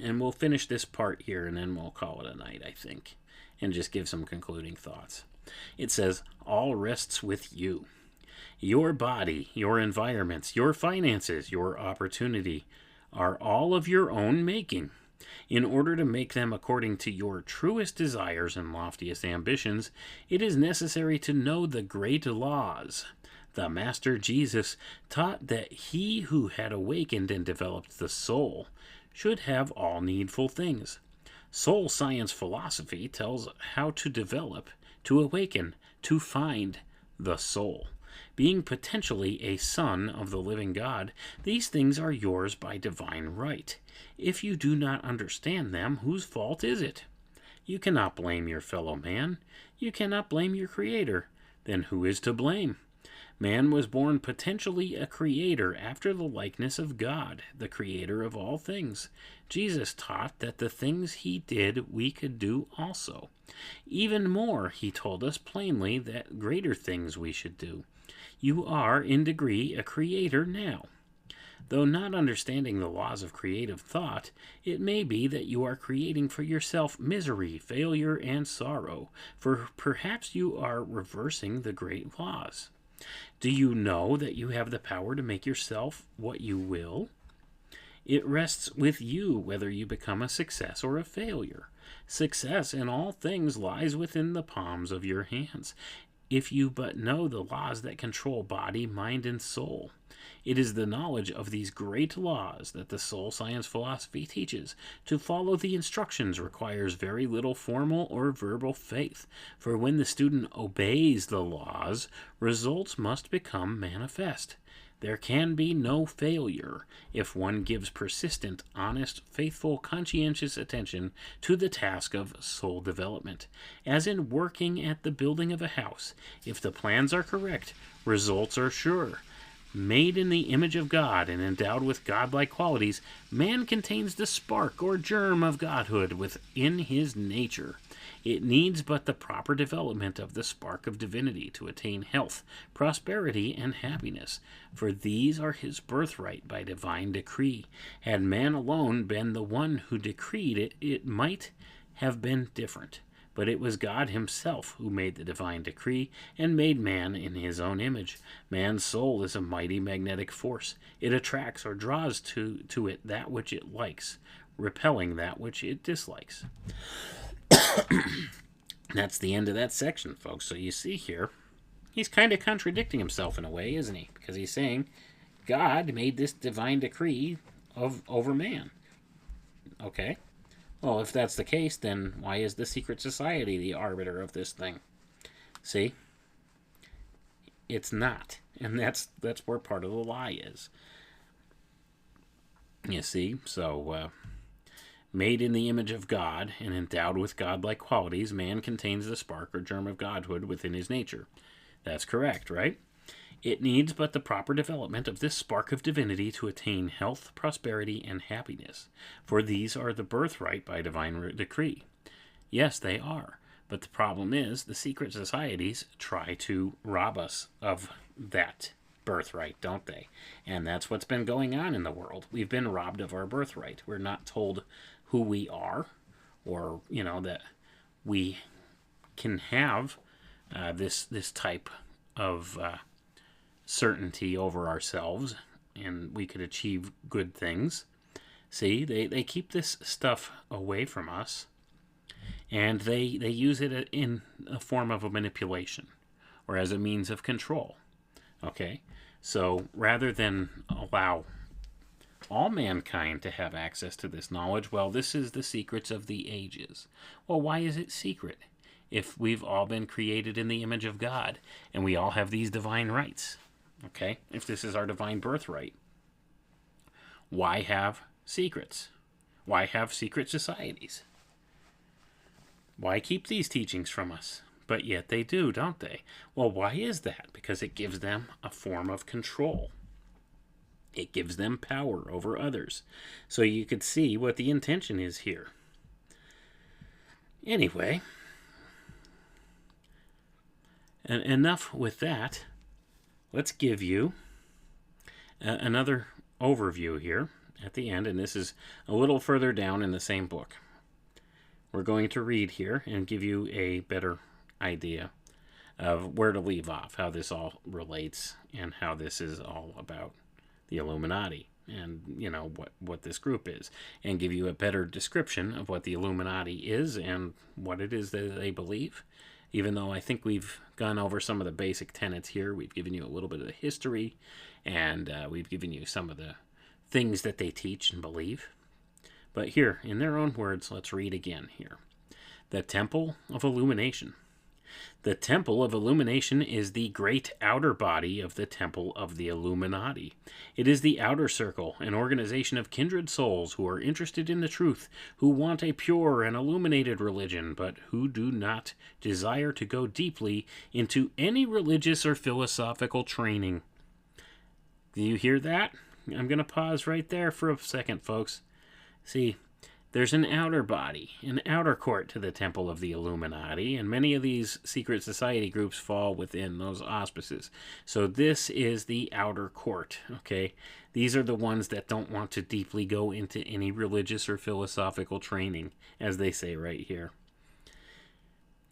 And we'll finish this part here and then we'll call it a night, I think, and just give some concluding thoughts. It says, all rests with you. Your body, your environments, your finances, your opportunity are all of your own making. In order to make them according to your truest desires and loftiest ambitions, it is necessary to know the great laws. The Master Jesus taught that he who had awakened and developed the soul should have all needful things. Soul science philosophy tells how to develop, to awaken, to find the soul. Being potentially a son of the living God, these things are yours by divine right. If you do not understand them, whose fault is it? You cannot blame your fellow man. You cannot blame your Creator. Then who is to blame? Man was born potentially a creator after the likeness of God, the creator of all things. Jesus taught that the things he did we could do also. Even more, he told us plainly that greater things we should do. You are, in degree, a creator now. Though not understanding the laws of creative thought, it may be that you are creating for yourself misery, failure, and sorrow, for perhaps you are reversing the great laws. Do you know that you have the power to make yourself what you will? It rests with you whether you become a success or a failure. Success in all things lies within the palms of your hands, if you but know the laws that control body, mind, and soul. It is the knowledge of these great laws that the soul science philosophy teaches. To follow the instructions requires very little formal or verbal faith, for when the student obeys the laws, results must become manifest. There can be no failure if one gives persistent, honest, faithful, conscientious attention to the task of soul development. As in working at the building of a house, if the plans are correct, results are sure. Made in the image of God and endowed with godlike qualities, man contains the spark or germ of godhood within his nature. It needs but the proper development of the spark of divinity to attain health, prosperity, and happiness, for these are his birthright by divine decree. Had man alone been the one who decreed it, it might have been different. But it was God himself who made the divine decree and made man in his own image. Man's soul is a mighty magnetic force. It attracts or draws to it that which it likes, repelling that which it dislikes. That's the end of that section, folks. So you see here, he's kind of contradicting himself in a way, isn't he? Because he's saying God made this divine decree over man. Okay. Well, if that's the case, then why is the secret society the arbiter of this thing? See? It's not. And that's where part of the lie is. You see? So, made in the image of God and endowed with godlike qualities, man contains the spark or germ of godhood within his nature. That's correct, right? It needs but the proper development of this spark of divinity to attain health, prosperity, and happiness, for these are the birthright by divine decree. Yes, they are, but the problem is the secret societies try to rob us of that birthright, don't they? And that's what's been going on in the world. We've been robbed of our birthright. We're not told who we are, or, that we can have this type of certainty over ourselves, and we could achieve good things. See, they keep this stuff away from us, and they use it in a form of a manipulation, or as a means of control. Okay? So, rather than allow all mankind to have access to this knowledge, well, this is the secrets of the ages. Well, why is it secret? If we've all been created in the image of God, and we all have these divine rights. Okay, if this is our divine birthright, why have secrets? Why have secret societies? Why keep these teachings from us? But yet they do, don't they? Well, why is that? Because it gives them a form of control. It gives them power over others. So you could see what the intention is here. Anyway, and enough with that. Let's give you another overview here at the end, and this is a little further down in the same book. We're going to read here and give you a better idea of where to leave off, how this all relates, and how this is all about the Illuminati, and, what this group is, and give you a better description of what the Illuminati is and what it is that they believe. Even though I think we've gone over some of the basic tenets here, we've given you a little bit of the history, and we've given you some of the things that they teach and believe. But here, in their own words, let's read again here. The Temple of Illumination. The Temple of Illumination is the great outer body of the Temple of the Illuminati. It is the outer circle, an organization of kindred souls who are interested in the truth, who want a pure and illuminated religion, but who do not desire to go deeply into any religious or philosophical training. Do you hear that? I'm going to pause right there for a second, folks. See, There's an outer body, an outer court to the temple of the Illuminati, and many of these secret society groups fall within those auspices. So this is the outer court, okay? These are the ones that don't want to deeply go into any religious or philosophical training, as they say right here.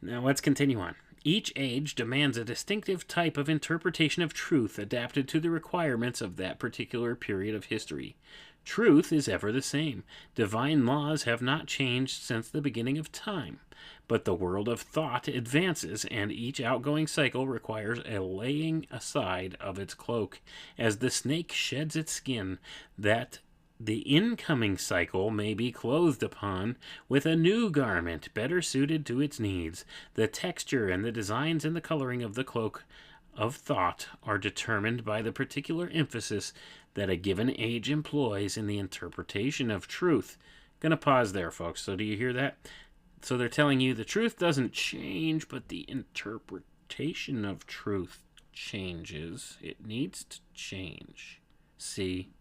Now let's continue on. Each age demands a distinctive type of interpretation of truth adapted to the requirements of that particular period of history. Truth is ever the same. Divine laws have not changed since the beginning of time. But the world of thought advances, and each outgoing cycle requires a laying aside of its cloak, as the snake sheds its skin, that the incoming cycle may be clothed upon with a new garment better suited to its needs. The texture and the designs and the coloring of the cloak of thought are determined by the particular emphasis that a given age employs in the interpretation of truth. Gonna pause there, folks. So do you hear that? So they're telling you the truth doesn't change, but the interpretation of truth changes. It needs to change. See?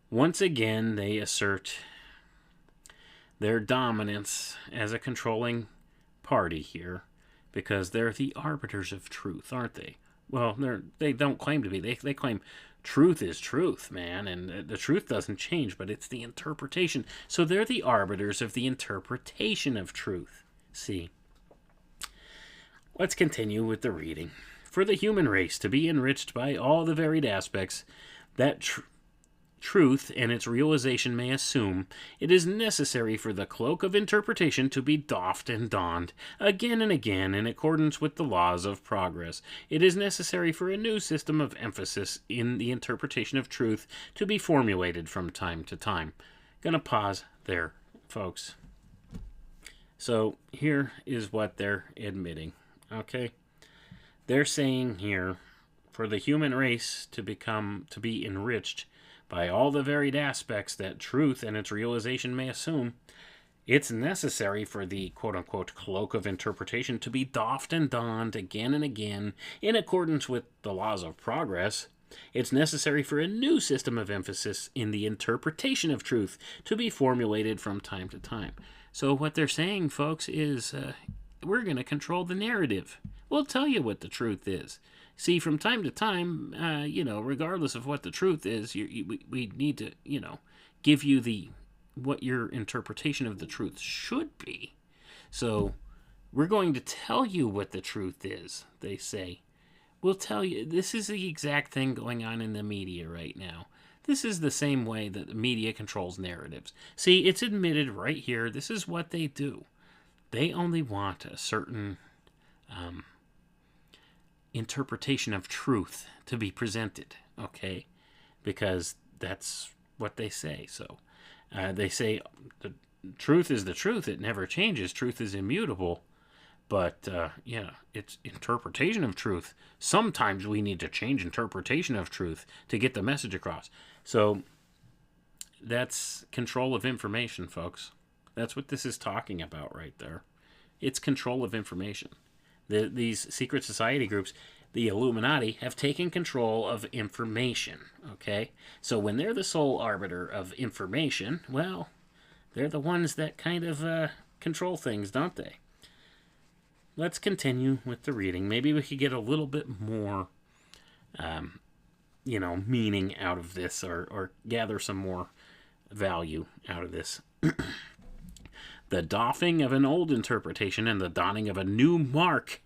Once again, they assert their dominance as a controlling party here, because they're the arbiters of truth, aren't they? Well, they don't claim to be. They claim truth is truth, man, and the truth doesn't change, but it's the interpretation. So they're the arbiters of the interpretation of truth. See? Let's continue with the reading. For the human race to be enriched by all the varied aspects that truth and its realization may assume, it is necessary for the cloak of interpretation to be doffed and donned again and again in accordance with the laws of progress. It is necessary for a new system of emphasis in the interpretation of truth to be formulated from time to time. Gonna pause there, folks. So here is what they're admitting, okay? They're saying here, for the human race to be enriched by all the varied aspects that truth and its realization may assume, it's necessary for the quote-unquote cloak of interpretation to be doffed and donned again and again in accordance with the laws of progress. It's necessary for a new system of emphasis in the interpretation of truth to be formulated from time to time. So what they're saying, folks, is we're going to control the narrative. We'll tell you what the truth is. See, from time to time, regardless of what the truth is, we need to, give you what your interpretation of the truth should be. So we're going to tell you what the truth is, they say. We'll tell you. This is the exact thing going on in the media right now. This is the same way that the media controls narratives. See, it's admitted right here. This is what they do. They only want a certain interpretation of truth to be presented, okay? Because that's what they say. So they say the truth is the truth. It never changes. Truth is immutable. But, it's interpretation of truth. Sometimes we need to change interpretation of truth to get the message across. So that's control of information, folks. That's what this is talking about right there. It's control of information. These secret society groups, the Illuminati, have taken control of information, okay? So when they're the sole arbiter of information, well, they're the ones that kind of control things, don't they? Let's continue with the reading. Maybe we could get a little bit more, meaning out of this, or gather some more value out of this. The doffing of an old interpretation and the donning of a new mark,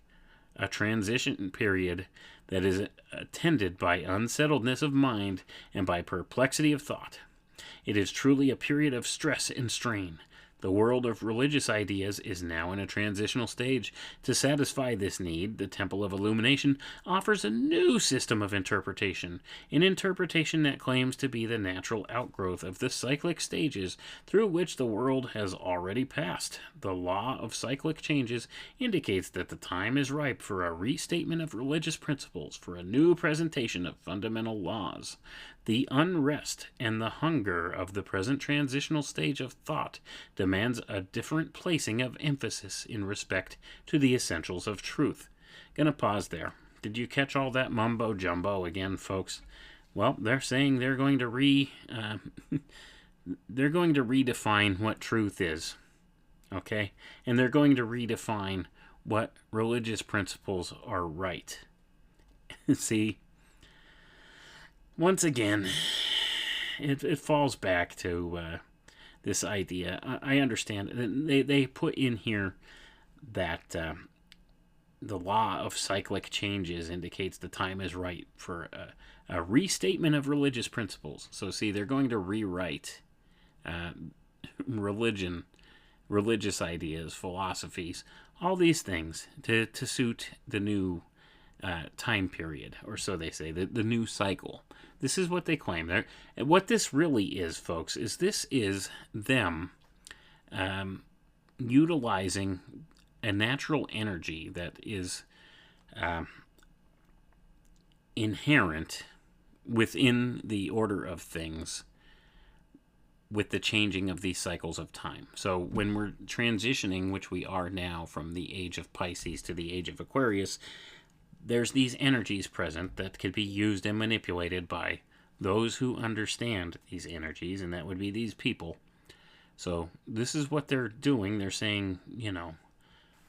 a transition period that is attended by unsettledness of mind and by perplexity of thought. It is truly a period of stress and strain. The world of religious ideas is now in a transitional stage. To satisfy this need, the Temple of Illumination offers a new system of interpretation, an interpretation that claims to be the natural outgrowth of the cyclic stages through which the world has already passed. The law of cyclic changes indicates that the time is ripe for a restatement of religious principles, for a new presentation of fundamental laws. The unrest and the hunger of the present transitional stage of thought demands a different placing of emphasis in respect to the essentials of truth. Gonna pause there. Did you catch all that mumbo-jumbo again, folks? Well, they're saying they're going to they're going to redefine what truth is, okay? And they're going to redefine what religious principles are right. See, once again, it falls back to this idea. I understand. They put in here that the law of cyclic changes indicates the time is right for a restatement of religious principles. So see, they're going to rewrite religious ideas, philosophies, all these things to suit the new time period, or so they say, the new cycle. This is what they claim. What this really is, folks, is this is them utilizing a natural energy that is inherent within the order of things with the changing of these cycles of time. So when we're transitioning, which we are now, from the age of Pisces to the age of Aquarius, there's these energies present that could be used and manipulated by those who understand these energies, and that would be these people. So this is what they're doing. They're saying,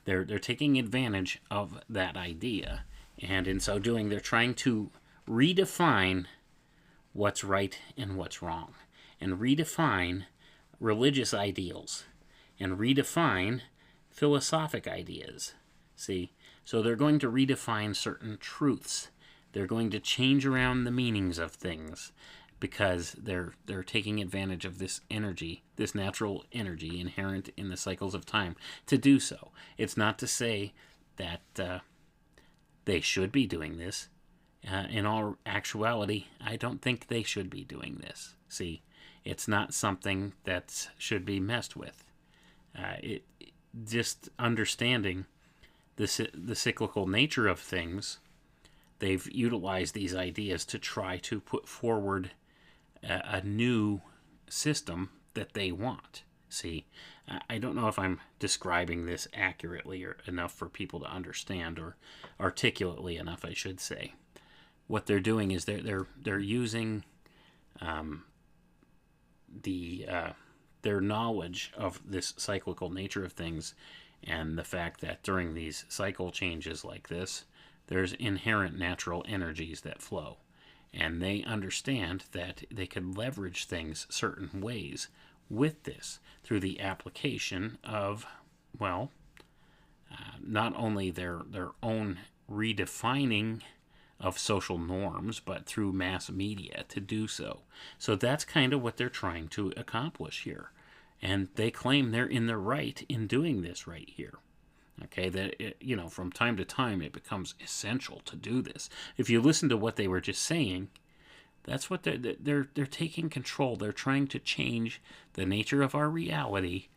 they're taking advantage of that idea, and in so doing, they're trying to redefine what's right and what's wrong, and redefine religious ideals, and redefine philosophic ideas. See? So they're going to redefine certain truths. They're going to change around the meanings of things because they're taking advantage of this energy, this natural energy inherent in the cycles of time to do so. It's not to say that they should be doing this. In all actuality, I don't think they should be doing this. See, it's not something that should be messed with. Just understanding the cyclical nature of things, they've utilized these ideas to try to put forward a new system that they want. See, I don't know if I'm describing this accurately or enough for people to understand, or articulately enough, I should say. What they're doing is they're using their knowledge of this cyclical nature of things, and the fact that during these cycle changes like this, there's inherent natural energies that flow. And they understand that they could leverage things certain ways with this through the application of, not only their own redefining of social norms, but through mass media to do so. So that's kind of what they're trying to accomplish here. And they claim they're in the right in doing this right here. Okay, that from time to time it becomes essential to do this. If you listen to what they were just saying, that's what they're taking control. They're trying to change the nature of our reality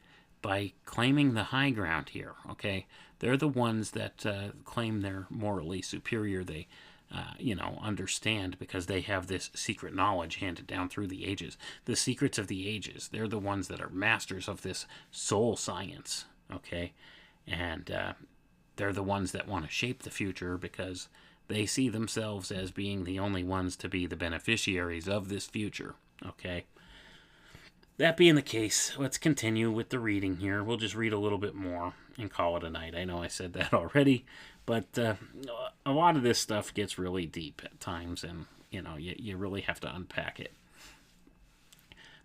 by claiming the high ground here. Okay, they're the ones that claim they're morally superior. They understand because they have this secret knowledge handed down through the ages. The secrets of the ages. They're the ones that are masters of this soul science, okay? And they're the ones that want to shape the future because they see themselves as being the only ones to be the beneficiaries of this future, okay? That being the case, let's continue with the reading here. We'll just read a little bit more and call it a night. I know I said that already, but a lot of this stuff gets really deep at times, and you really have to unpack it.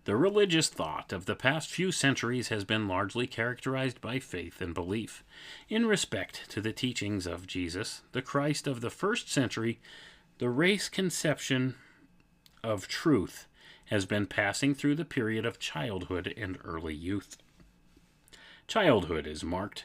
The religious thought of the past few centuries has been largely characterized by faith and belief. In respect to the teachings of Jesus, the Christ of the first century, the race conception of truth has been passing through the period of childhood and early youth. Childhood is marked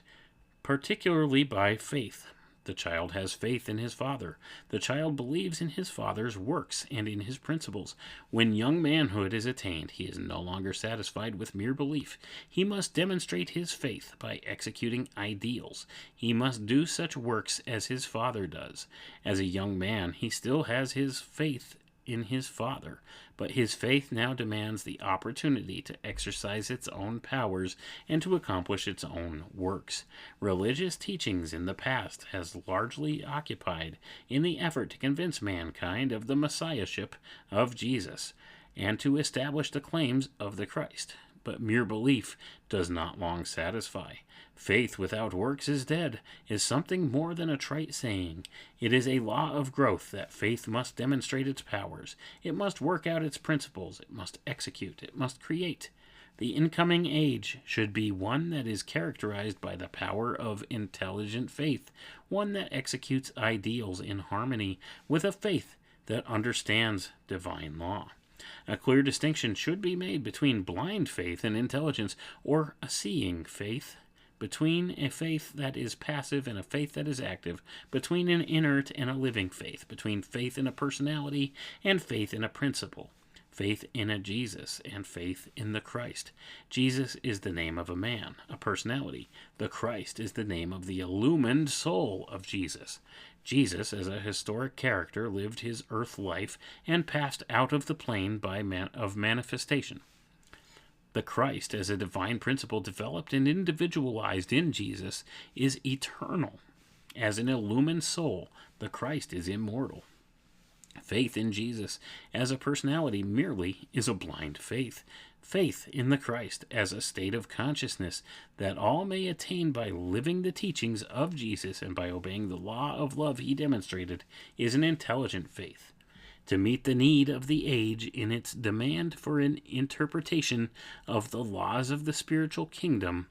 particularly by faith. The child has faith in his father. The child believes in his father's works and in his principles. When young manhood is attained, he is no longer satisfied with mere belief. He must demonstrate his faith by executing ideals. He must do such works as his father does. As a young man, he still has his faith in his father, but his faith now demands the opportunity to exercise its own powers and to accomplish its own works. Religious teachings in the past has largely occupied in the effort to convince mankind of the messiahship of Jesus, and to establish the claims of the Christ. But mere belief does not long satisfy. Faith without works is dead is something more than a trite saying. It is a law of growth that faith must demonstrate its powers. It must work out its principles. It must execute. It must create. The incoming age should be one that is characterized by the power of intelligent faith, one that executes ideals in harmony with a faith that understands divine law. A clear distinction should be made between blind faith and intelligence, or a seeing faith, between a faith that is passive and a faith that is active, between an inert and a living faith, between faith in a personality and faith in a principle, faith in a Jesus and faith in the Christ. Jesus is the name of a man, a personality. The Christ is the name of the illumined soul of Jesus. Jesus, as a historic character, lived his earth life and passed out of the plane of manifestation. The Christ, as a divine principle developed and individualized in Jesus, is eternal. As an illumined soul, the Christ is immortal. Faith in Jesus as a personality merely is a blind faith. Faith in the Christ as a state of consciousness that all may attain by living the teachings of Jesus and by obeying the law of love he demonstrated is an intelligent faith. To meet the need of the age in its demand for an interpretation of the laws of the spiritual kingdom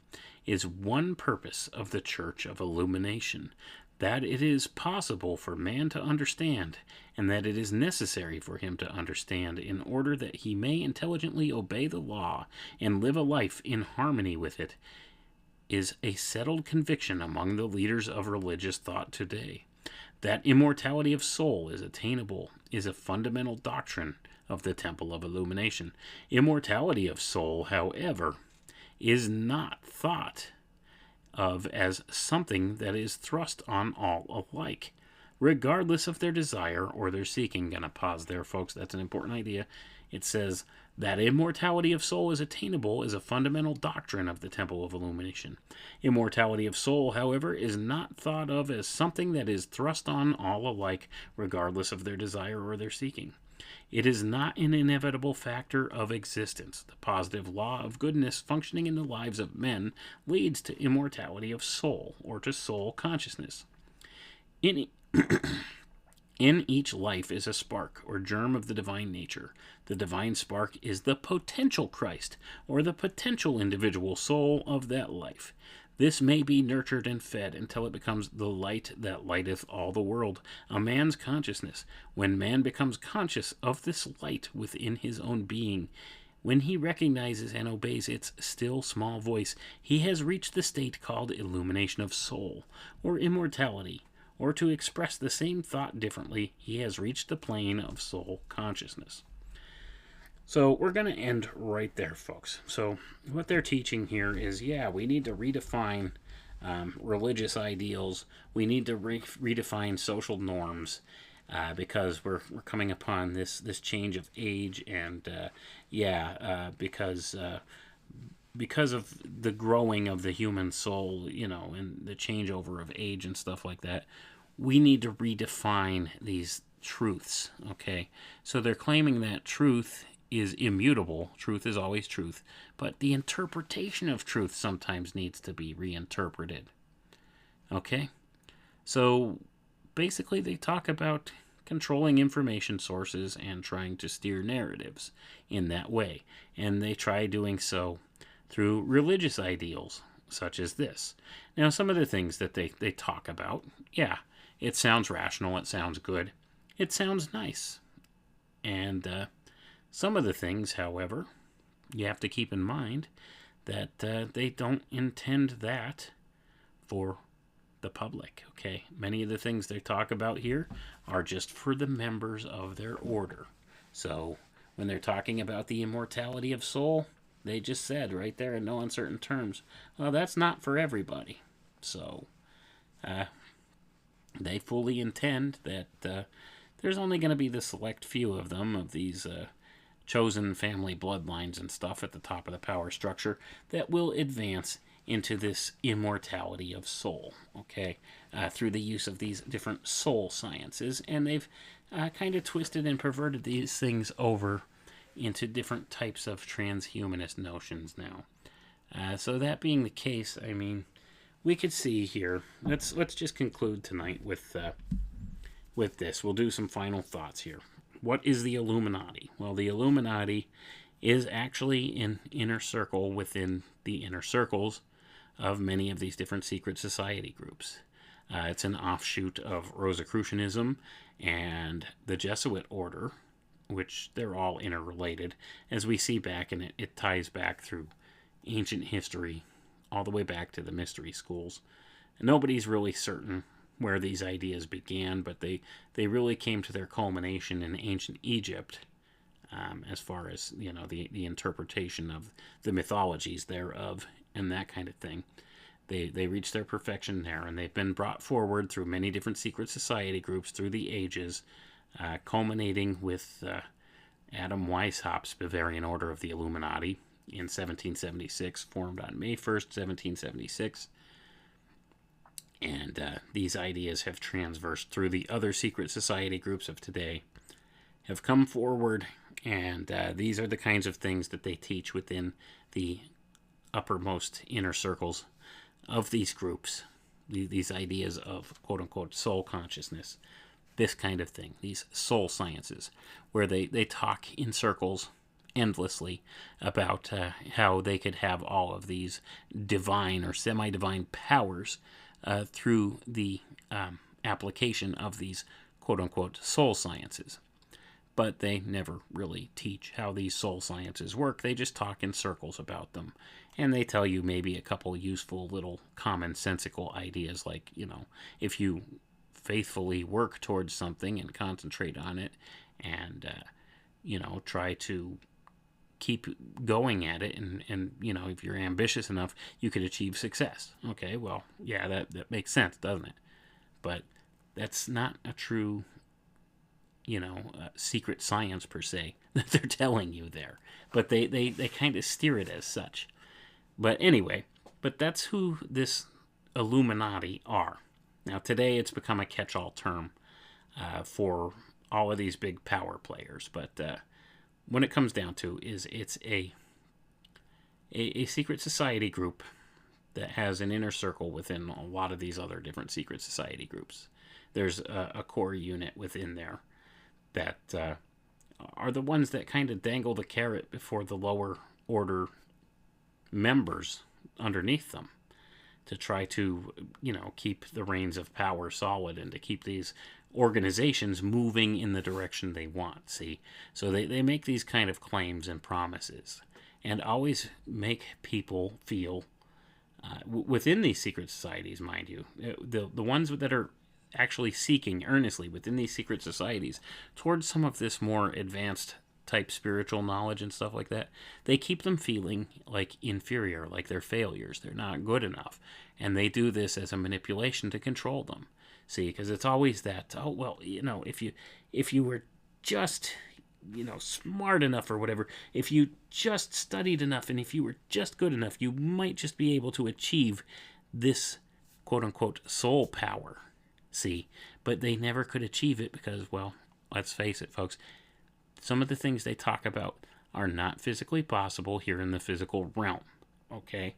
is one purpose of the Church of Illumination, that it is possible for man to understand, and that it is necessary for him to understand in order that he may intelligently obey the law and live a life in harmony with it, is a settled conviction among the leaders of religious thought today. That immortality of soul is attainable is a fundamental doctrine of the Temple of Illumination. Immortality of soul, however, is not thought of as something that is thrust on all alike, regardless of their desire or their seeking. Gonna pause there, folks. That's an important idea. It says that immortality of soul is attainable is a fundamental doctrine of the Temple of Illumination. Immortality of soul, however, is not thought of as something that is thrust on all alike, regardless of their desire or their seeking. It is not an inevitable factor of existence. The positive law of goodness functioning in the lives of men leads to immortality of soul, or to soul consciousness. In each life is a spark, or germ of the divine nature. The divine spark is the potential Christ, or the potential individual soul of that life. This may be nurtured and fed until it becomes the light that lighteth all the world, a man's consciousness. When man becomes conscious of this light within his own being, when he recognizes and obeys its still small voice, he has reached the state called illumination of soul, or immortality. Or to express the same thought differently, he has reached the plane of soul consciousness. So we're going to end right there, folks. So what they're teaching here is, we need to redefine religious ideals. We need to redefine social norms because we're coming upon this change of age, and because of the growing of the human soul, and the changeover of age and stuff like that, we need to redefine these truths, okay? So they're claiming that truth is immutable. Truth is always truth. But the interpretation of truth sometimes needs to be reinterpreted. Okay? So basically they talk about controlling information sources and trying to steer narratives in that way. And they try doing so through religious ideals, such as this. Now, some of the things that they talk about, it sounds rational, it sounds good, it sounds nice. And some of the things, however, you have to keep in mind that they don't intend that for the public, okay? Many of the things they talk about here are just for the members of their order. So when they're talking about the immortality of soul, they just said right there in no uncertain terms, well, that's not for everybody. So they fully intend that there's only going to be the select few of them, of these chosen family bloodlines and stuff at the top of the power structure, that will advance into this immortality of soul, okay, through the use of these different soul sciences. And they've kind of twisted and perverted these things over into different types of transhumanist notions now. So that being the case, I mean, we could see here. Let's just conclude tonight with this. We'll do some final thoughts here. What is the Illuminati? Well, the Illuminati is actually an inner circle within the inner circles of many of these different secret society groups. It's an offshoot of Rosicrucianism and the Jesuit order, which they're all interrelated, as we see back, and it ties back through ancient history all the way back to the mystery schools. And nobody's really certain where these ideas began, but they really came to their culmination in ancient Egypt, as far as the interpretation of the mythologies thereof and that kind of thing. They reached their perfection there, and they've been brought forward through many different secret society groups through the ages, culminating with Adam Weishaupt's Bavarian Order of the Illuminati in 1776, formed on May 1st, 1776. And these ideas have transversed through the other secret society groups of today, have come forward, and these are the kinds of things that they teach within the uppermost inner circles of these groups. These ideas of quote-unquote soul consciousness, this kind of thing, these soul sciences, where they talk in circles endlessly about how they could have all of these divine or semi-divine powers through the application of these quote-unquote soul sciences. But they never really teach how these soul sciences work. They just talk in circles about them. And they tell you maybe a couple useful little commonsensical ideas, like, if you faithfully work towards something and concentrate on it and, try to keep going at it, and if you're ambitious enough, you could achieve success. Okay, well, yeah, that makes sense, doesn't it? But that's not a true secret science per se that they're telling you there, but they kind of steer it as such. But anyway, that's who this Illuminati are. Now today it's become a catch-all term for all of these big power players, but when it comes down to it's a secret society group that has an inner circle within a lot of these other different secret society groups. There's a core unit within there that are the ones that kind of dangle the carrot before the lower order members underneath them, to try to, keep the reins of power solid and to keep these organizations moving in the direction they want. See, so they make these kind of claims and promises, and always make people feel within these secret societies, mind you, the ones that are actually seeking earnestly within these secret societies towards some of this more advanced type spiritual knowledge and stuff like that, they keep them feeling like inferior, like they're failures, they're not good enough, and they do this as a manipulation to control them. See, because it's always that, oh well, if you were just smart enough or whatever, if you just studied enough, and if you were just good enough, you might just be able to achieve this quote-unquote soul power. See, but they never could achieve it because, well, let's face it, folks, some of the things they talk about are not physically possible here in the physical realm, okay?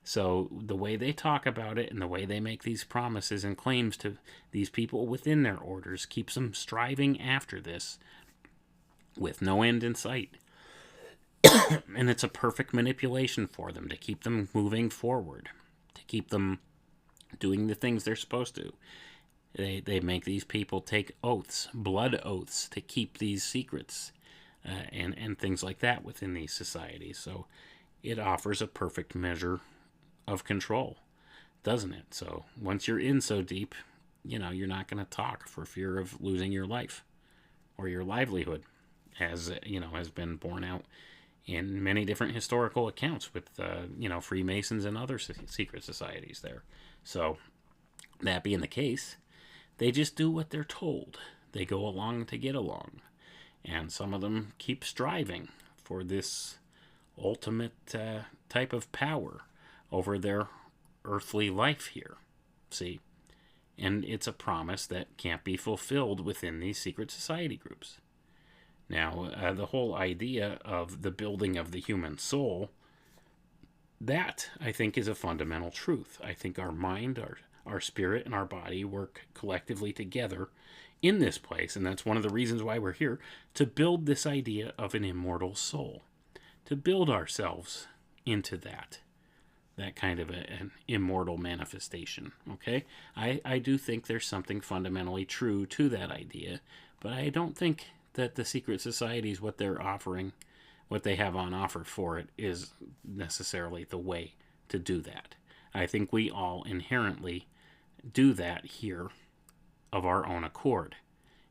So the way they talk about it and the way they make these promises and claims to these people within their orders keeps them striving after this with no end in sight. And it's a perfect manipulation for them to keep them moving forward, to keep them doing the things they're supposed to. They make these people take oaths, blood oaths, to keep these secrets and things like that within these societies. So it offers a perfect measure of control, doesn't it? So once you're in so deep, you're not going to talk for fear of losing your life or your livelihood, as has been borne out in many different historical accounts with Freemasons and other secret societies there. So that being the case, they just do what they're told. They go along to get along. And some of them keep striving for this ultimate type of power over their earthly life here. See? And it's a promise that can't be fulfilled within these secret society groups. Now, the whole idea of the building of the human soul, that, I think, is a fundamental truth. I think our mind, our spirit, and our body work collectively together in this place, and that's one of the reasons why we're here, to build this idea of an immortal soul, to build ourselves into that kind of an immortal manifestation, okay? I do think there's something fundamentally true to that idea, but I don't think that the secret societies, what they're offering, what they have on offer for it, is necessarily the way to do that. I think we all inherently do that here of our own accord,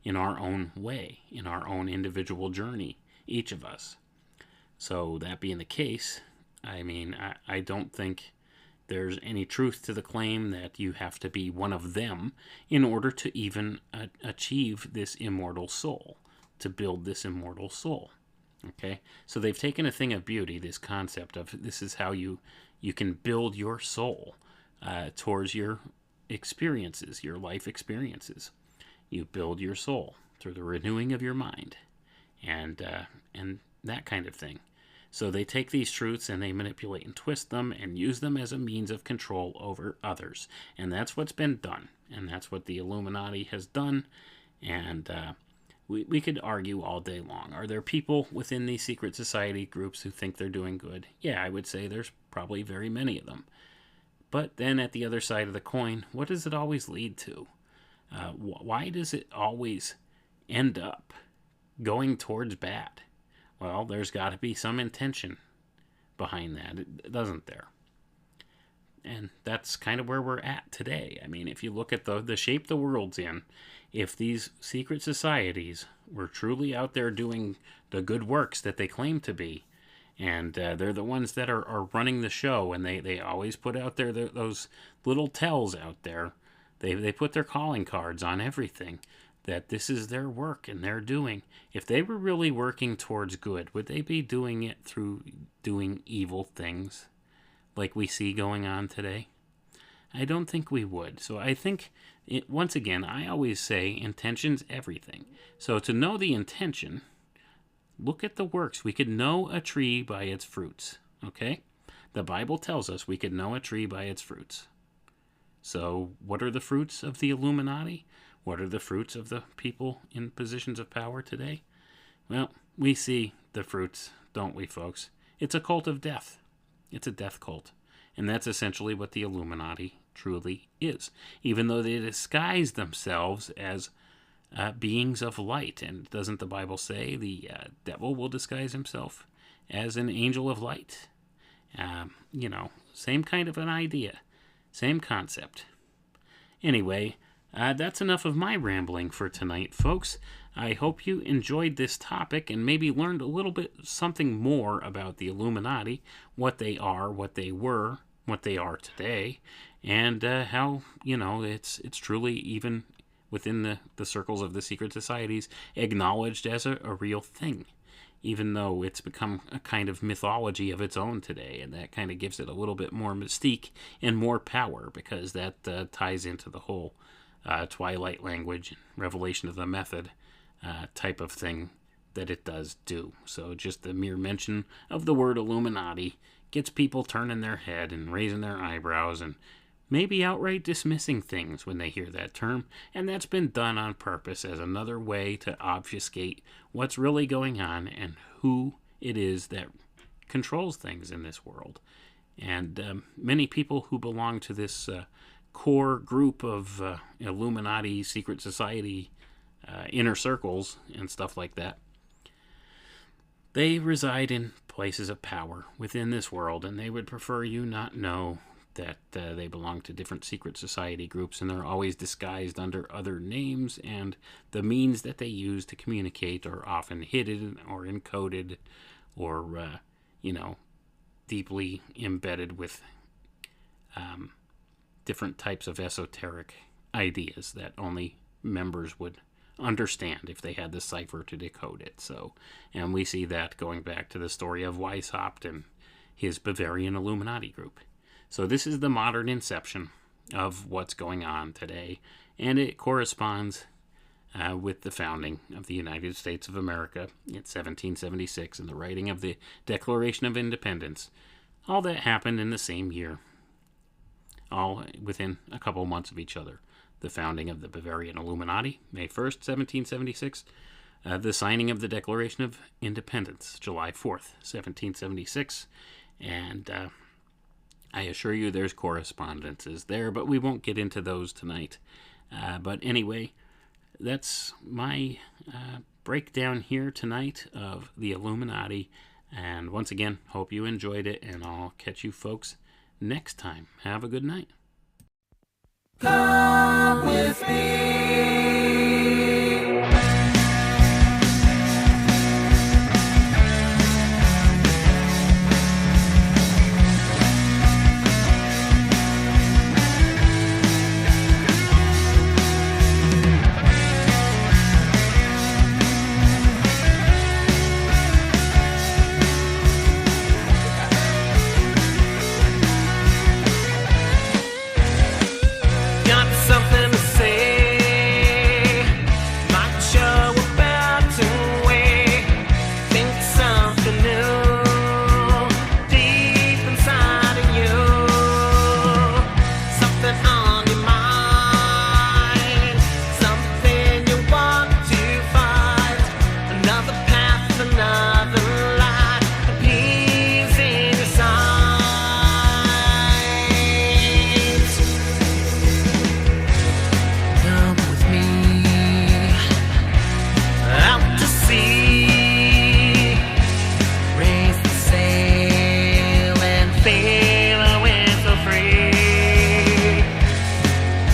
in our own way, in our own individual journey, each of us. So that being the case, I mean, I don't think there's any truth to the claim that you have to be one of them in order to even achieve this immortal soul, to build this immortal soul. Okay? So they've taken a thing of beauty, this concept of this is how you can build your soul towards your experiences, your life experiences. You build your soul through the renewing of your mind and that kind of thing. So they take these truths and they manipulate and twist them and use them as a means of control over others. And that's what's been done. And that's what the Illuminati has done. And we could argue all day long. Are there people within these secret society groups who think they're doing good? Yeah, I would say there's probably very many of them. But then at the other side of the coin, what does it always lead to? Why does it always end up going towards bad? Well, there's got to be some intention behind that, doesn't there? And that's kind of where we're at today. I mean, if you look at the shape the world's in, if these secret societies were truly out there doing the good works that they claim to be, and they're the ones that are running the show, and they always put out there those little tells out there. They put their calling cards on everything, that this is their work and they're doing. If they were really working towards good, would they be doing it through doing evil things like we see going on today? I don't think we would. So I think, once again, I always say intention's everything. So to know the intention, look at the works. We could know a tree by its fruits, okay? The Bible tells us we could know a tree by its fruits. So what are the fruits of the Illuminati? What are the fruits of the people in positions of power today? Well, we see the fruits, don't we, folks? It's a cult of death. It's a death cult. And that's essentially what the Illuminati truly is. Even though they disguise themselves as beings of light. And doesn't the Bible say the devil will disguise himself as an angel of light? Same kind of an idea. Same concept. Anyway, that's enough of my rambling for tonight, folks. I hope you enjoyed this topic and maybe learned a little bit something more about the Illuminati, what they are, what they were, what they are today, and how, it's truly, even within the circles of the secret societies, acknowledged as a real thing, even though it's become a kind of mythology of its own today, and that kind of gives it a little bit more mystique and more power, because that ties into the whole Twilight language, revelation of the method type of thing that it does do. So just the mere mention of the word Illuminati gets people turning their head and raising their eyebrows and maybe outright dismissing things when they hear that term, and that's been done on purpose as another way to obfuscate what's really going on and who it is that controls things in this world. And many people who belong to this core group of Illuminati, secret society, inner circles, and stuff like that, they reside in places of power within this world, and they would prefer you not know that they belong to different secret society groups, and they're always disguised under other names, and the means that they use to communicate are often hidden or encoded or, deeply embedded with different types of esoteric ideas that only members would understand if they had the cipher to decode it. So, and we see that going back to the story of Weishaupt and his Bavarian Illuminati group. So this is the modern inception of what's going on today, and it corresponds with the founding of the United States of America in 1776 and the writing of the Declaration of Independence. All that happened in the same year, all within a couple months of each other. The founding of the Bavarian Illuminati, May 1st, 1776. The signing of the Declaration of Independence, July 4th, 1776. And I assure you there's correspondences there, but we won't get into those tonight. But anyway, that's my breakdown here tonight of the Illuminati. And once again, hope you enjoyed it, and I'll catch you folks next time. Have a good night. Come with me. Got something to say, might show about to wait. Think something new, deep inside of you. Something on your mind, something you want to find. Another path, another light, a peace in your sight. Come with me out to sea, raise the sail and sail away so free.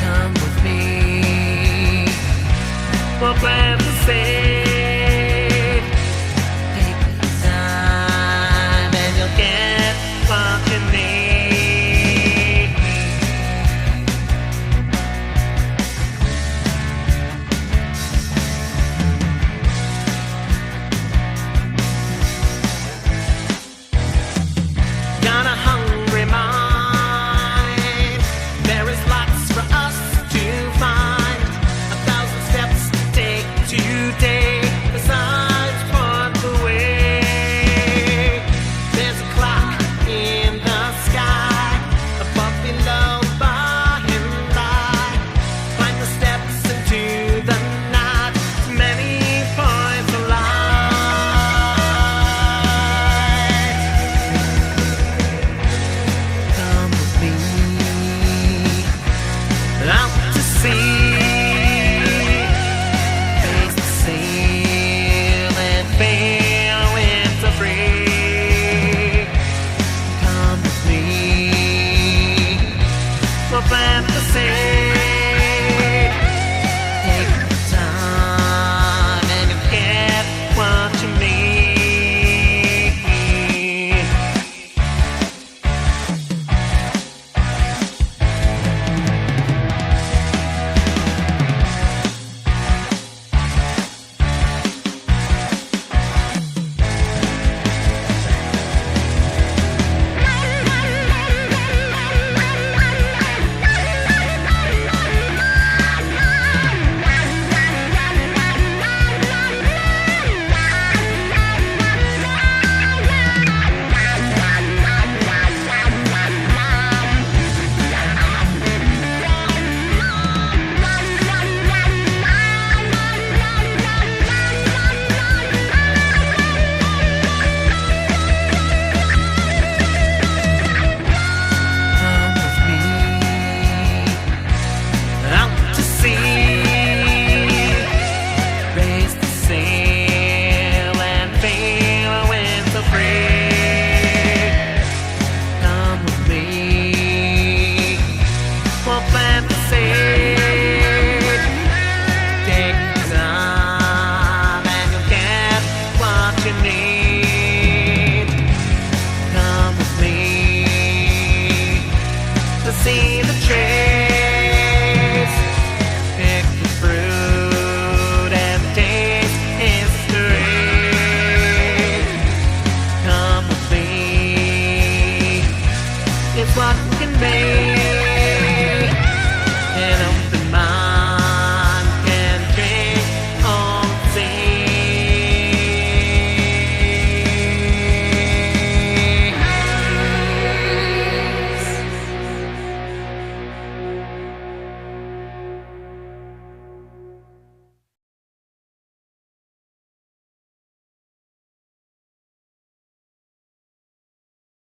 Come with me, we'll plan to sail.